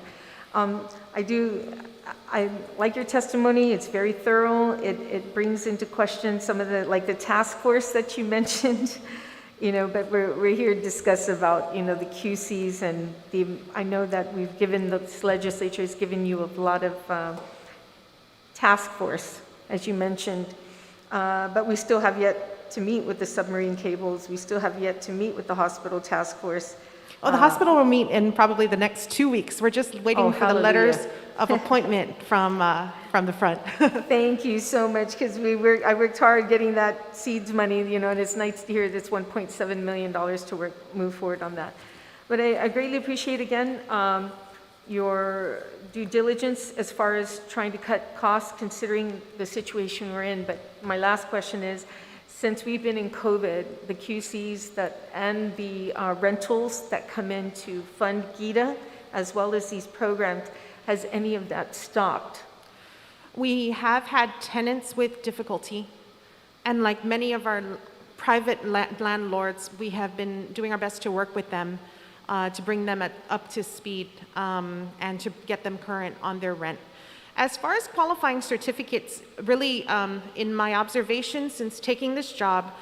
I like your testimony. It's very thorough. It brings into question some of the task force that you mentioned, but we're here to discuss about, the QCs and I know that this legislature has given you a lot of task force, as you mentioned, but we still have yet to meet with the submarine cables. We still have yet to meet with the hospital task force. Well, the hospital will meet in probably the next 2 weeks. We're just waiting for the letters of appointment from the front. Thank you so much, because I worked hard getting that seeds money, and it's nice to hear that's $1.7 million to move forward on that. But I greatly appreciate, again, your due diligence as far as trying to cut costs, considering the situation we're in. But my last question is, since we've been in COVID, the QCs and the rentals that come in to fund GITA, as well as these programs, has any of that stopped? We have had tenants with difficulty, and like many of our private landlords, we have been doing our best to work with them to bring them up to speed and to get them current on their rent. As far as qualifying certificates, really, in my observation since taking this job,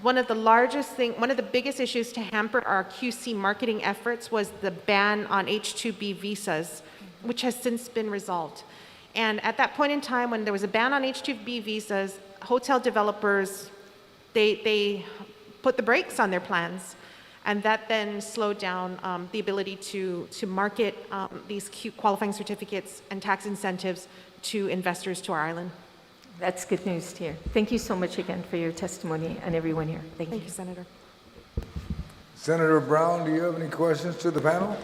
one of the biggest issues to hamper our QC marketing efforts was the ban on H2b visas, which has since been resolved. And at that point in time, when there was a ban on H2b visas, hotel developers, they put the brakes on their plans. And that then slowed down the ability to market these qualifying certificates and tax incentives to investors to our island. That's good news to hear. Thank you so much again for your testimony, and everyone here. Thank you. Thank you, Senator. Senator Brown, do you have any questions to the panel?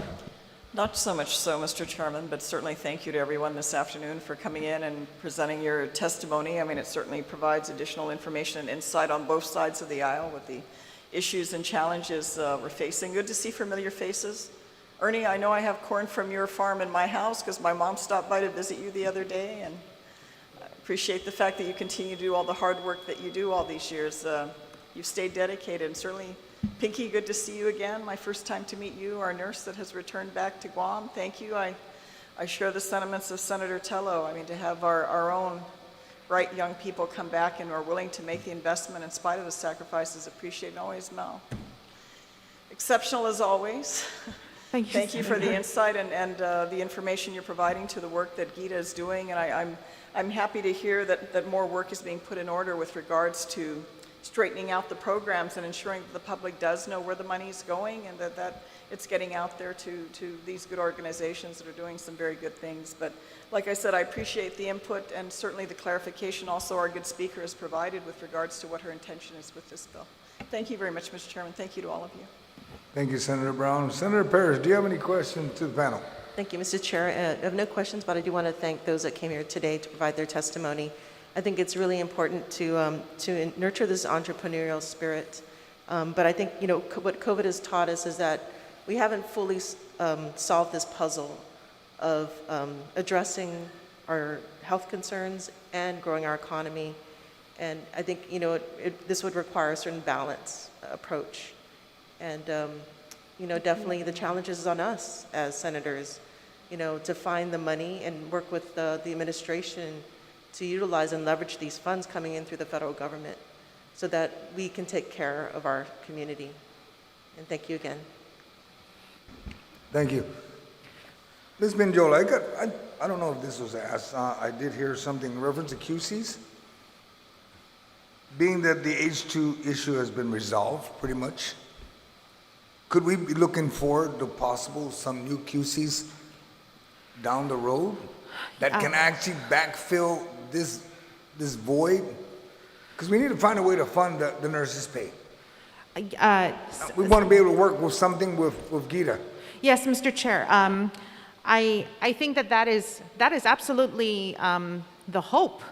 Not so much so, Mr. Chairman, but certainly thank you to everyone this afternoon for coming in and presenting your testimony. I mean, it certainly provides additional information and insight on both sides of the aisle with the issues and challenges we're facing. Good to see familiar faces. Ernie, I know I have corn from your farm in my house because my mom stopped by to visit you the other day, and I appreciate the fact that you continue to do all the hard work that you do all these years. You've stayed dedicated, and certainly Pinky, good to see you again. My first time to meet you, our nurse that has returned back to Guam. Thank you. I share the sentiments of Senator Tello. I mean, to have our own bright young people come back and are willing to make the investment in spite of the sacrifices, appreciated always, Mel. Exceptional as always. Thank you. Thank you for the insight and the information you're providing to the work that Gita is doing. And I'm happy to hear that more work is being put in order with regards to straightening out the programs and ensuring that the public does know where the money is going and that it's getting out there to these good organizations that are doing some very good things. But like I said, I appreciate the input and certainly the clarification also our good speaker has provided with regards to what her intention is with this bill. Thank you very much, Mr. Chairman. Thank you to all of you. Thank you, Senator Brown. Senator Parrish, do you have any questions to the panel? Thank you, Mr. Chair. I have no questions, but I do want to thank those that came here today to provide their testimony. I think it's really important to nurture this entrepreneurial spirit. But I think, what COVID has taught us is that we haven't fully solved this puzzle of addressing our health concerns and growing our economy. And I think, this would require a certain balance approach. And, definitely the challenge is on us as senators, to find the money and work with the administration to utilize and leverage these funds coming in through the federal government so that we can take care of our community. And thank you again. Thank you. Ms. Mendiola, I don't know if this was asked. I did hear something in reference to QCs. Being that the H2 issue has been resolved pretty much, could we be looking forward to possible some new QCs down the road that can actually backfill this void? Because we need to find a way to fund the nurses' pay. We want to be able to work with something with Gita. Yes, Mr. Chair. I think that is absolutely the hope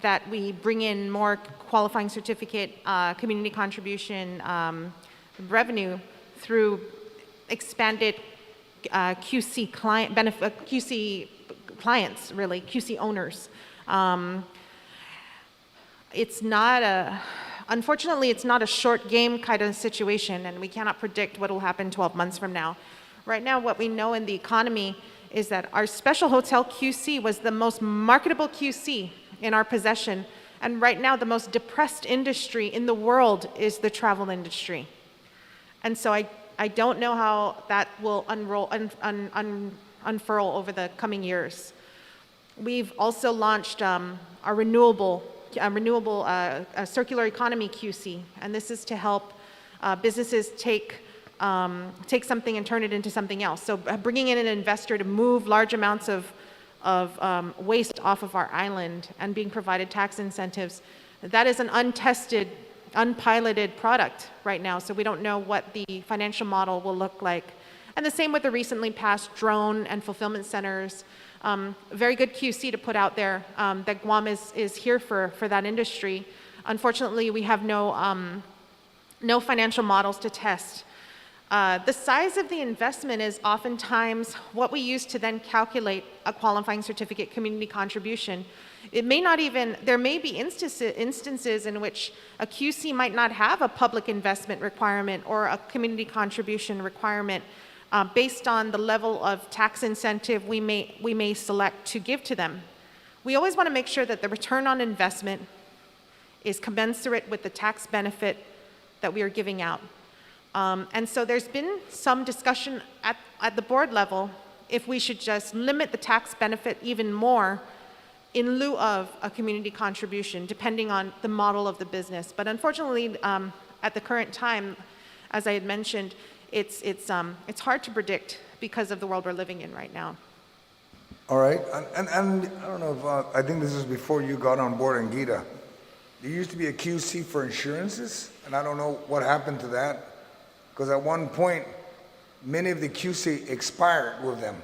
that we bring in more qualifying certificate community contribution revenue through expanded QC client benefit, QC clients, really, QC owners. Unfortunately, it's not a short game kind of situation, and we cannot predict what will happen 12 months from now. Right now, what we know in the economy is that our special hotel QC was the most marketable QC in our possession, and right now the most depressed industry in the world is the travel industry. And so I don't know how that will unfurl over the coming years. We've also launched our renewable circular economy QC, and this is to help businesses take something and turn it into something else. So bringing in an investor to move large amounts of waste off of our island and being provided tax incentives, that is an untested, unpiloted product right now, so we don't know what the financial model will look like. And the same with the recently passed drone and fulfillment centers. Very good QC to put out there that Guam is here for that industry. Unfortunately, we have no financial models to test. The size of the investment is oftentimes what we use to then calculate a qualifying certificate community contribution. It may not even, there may be instances in which a QC might not have a public investment requirement or a community contribution requirement based on the level of tax incentive we may select to give to them. We always want to make sure that the return on investment is commensurate with the tax benefit that we are giving out. And so there's been some discussion at the board level if we should just limit the tax benefit even more in lieu of a community contribution, depending on the model of the business. But unfortunately, at the current time, as I had mentioned, it's hard to predict because of the world we're living in right now. All right, and I don't know if, I think this is before you got on board in Gita. There used to be a QC for insurances, and I don't know what happened to that, because at one point, many of the QC expired with them.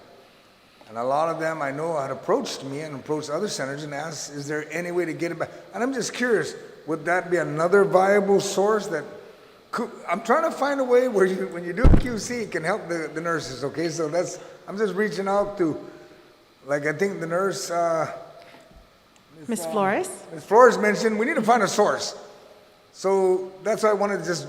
And a lot of them I know had approached me and approached other senators and asked, is there any way to get it back? And I'm just curious, would that be another viable source that could, I'm trying to find a way where when you do QC, it can help the nurses, okay? So I'm just reaching out to, like I think the nurse, Ms. Flores? Ms. Flores mentioned, we need to find a source. So that's why I wanted to just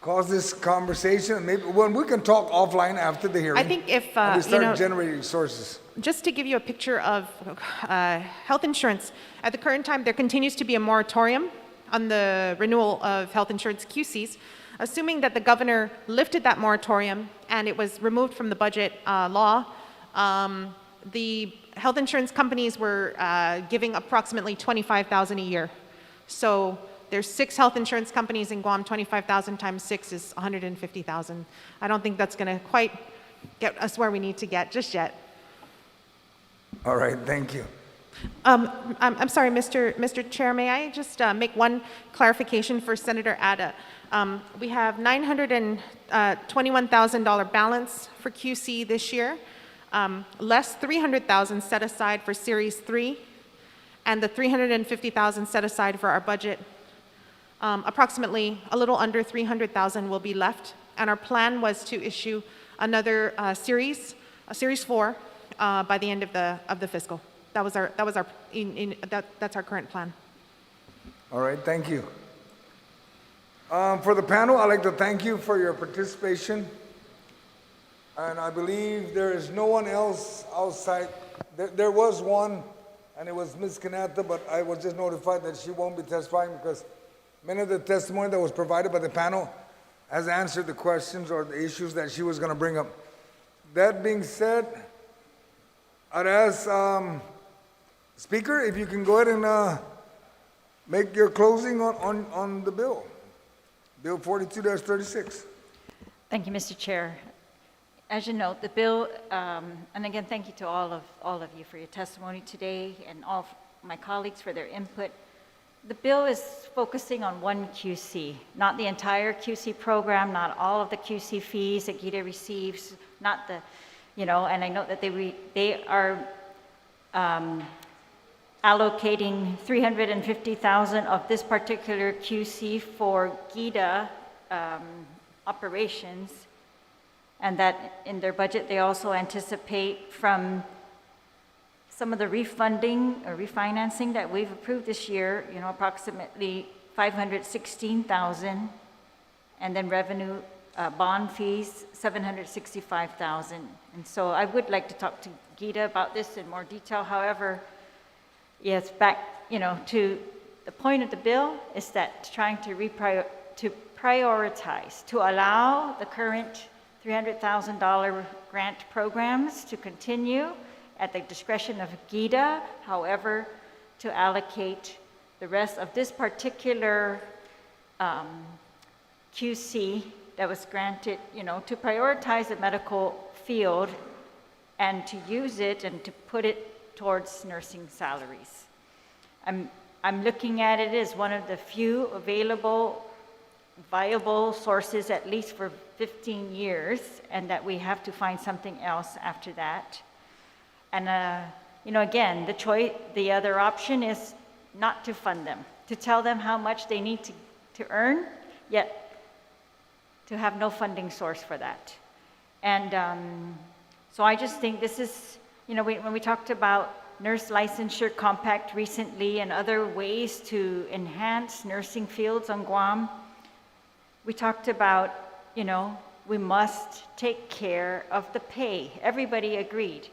cause this conversation. Maybe, well, we can talk offline after the hearing. I think if, and we you start know, generating sources. just to give you a picture of health insurance, at the current time, there continues to be a moratorium on the renewal of health insurance QCs. Assuming that the governor lifted that moratorium and it was removed from the budget law, the health insurance companies were giving approximately $25,000 a year. So there's 6 health insurance companies in Guam. 25,000 times 6 is 150,000. I don't think that's going to quite get us where we need to get just yet. All right, thank you. I'm sorry, Mr. Chair, may I just make one clarification for Senator Ada? We have $921,000 balance for QC this year, less $300,000 set aside for Series 3, and the $350,000 set aside for our budget. Approximately a little under $300,000 will be left, and our plan was to issue another Series 4, by the end of the fiscal. That's our current plan. All right, thank you. For the panel, I'd like to thank you for your participation. And I believe there is no one else outside. There was one, and it was Ms. Kanata, but I was just notified that she won't be testifying because many of the testimony that was provided by the panel has answered the questions or the issues that she was going to bring up. That being said, I'd ask Speaker if you can go ahead and make your closing on the bill. Bill 42-36. Thank you, Mr. Chair. As you note, the bill, and again, thank you to all of you for your testimony today and all of my colleagues for their input. The bill is focusing on one QC, not the entire QC program, not all of the QC fees that GITA receives, not the, and I know that they are allocating $350,000 of this particular QC for GITA operations, and that in their budget they also anticipate from some of the refunding or refinancing that we've approved this year, approximately $516,000, and then revenue bond fees, $765,000. And so I would like to talk to GITA about this in more detail. However, yes, back, to the point of the bill is that trying to prioritize, to allow the current $300,000 grant programs to continue at the discretion of GITA, however, to allocate the rest of this particular QC that was granted, to prioritize the medical field and to use it and to put it towards nursing salaries. I'm looking at it as one of the few available, viable sources, at least for 15 years, and that we have to find something else after that. And, again, the other option is not to fund them, to tell them how much they need to earn, yet to have no funding source for that. And so I just think this is, when we talked about nurse licensure compact recently and other ways to enhance nursing fields on Guam, we talked about, we must take care of the pay. Everybody agreed.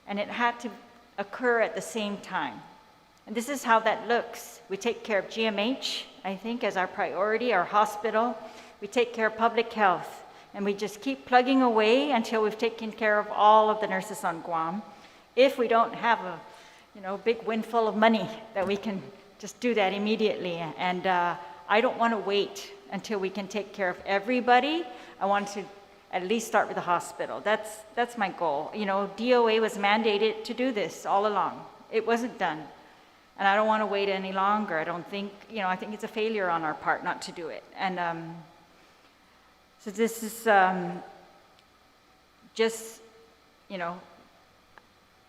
And it had to occur at the same time. And this is how that looks. We take care of GMH, I think, as our priority, our hospital. We take care of public health. And we just keep plugging away until we've taken care of all of the nurses on Guam. If we don't have a, big windfall of money that we can just do that immediately. And I don't want to wait until we can take care of everybody. I want to at least start with the hospital. That's my goal. DOA was mandated to do this all along. It wasn't done. And I don't want to wait any longer. I don't think, I think it's a failure on our part not to do it. And so this is just,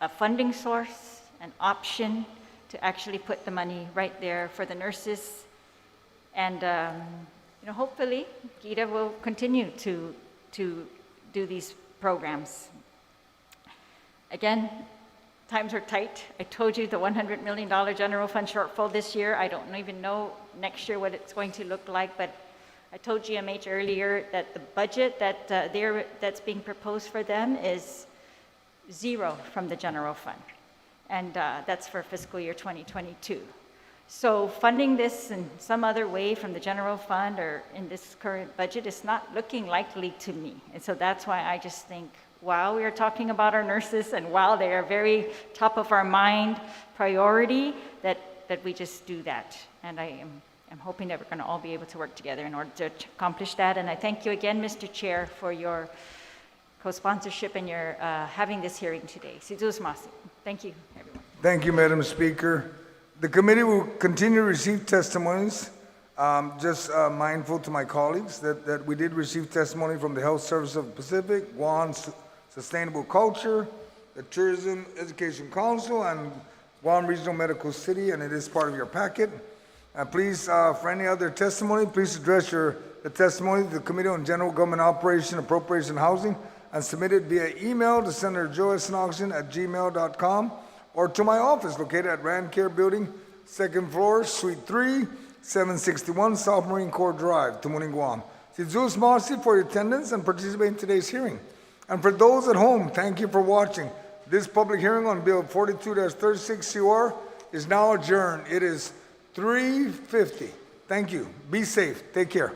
a funding source, an option to actually put the money right there for the nurses. And, hopefully GITA will continue to do these programs. Again, times are tight. I told you the $100 million general fund shortfall this year. I don't even know next year what it's going to look like, but I told GMH earlier that the budget that's being proposed for them is zero from the general fund, and that's for fiscal year 2022. So funding this in some other way from the general fund or in this current budget is not looking likely to me. And so that's why I just think, while we are talking about our nurses and while they are very top of our mind priority, that we just do that. And I'm hoping that we're going to all be able to work together in order to accomplish that. And I thank you again, Mr. Chair, for your co-sponsorship and your having this hearing today. Thank you, everyone. Thank you, Madam Speaker. The committee will continue to receive testimonies. Just mindful to my colleagues that we did receive testimony from the Health Service of the Pacific, Guam's Sustainable Culture, the Tourism Education Council, and Guam Regional Medical City, and it is part of your packet. Please, for any other testimony, please address the testimony to the Committee on General Government Operation, Appropriation, and Housing, and submit it via email to Senator Joe S. Augustin at gmail.com or to my office located at Rand Care Building, 2nd floor, Suite 3, 761 South Marine Corps Drive, Tumuning, Guam. Sizuz Masi for your attendance and participating in today's hearing. And for those at home, thank you for watching. This public hearing on Bill 42-36 CR is now adjourned. It is 3:50. Thank you. Be safe. Take care.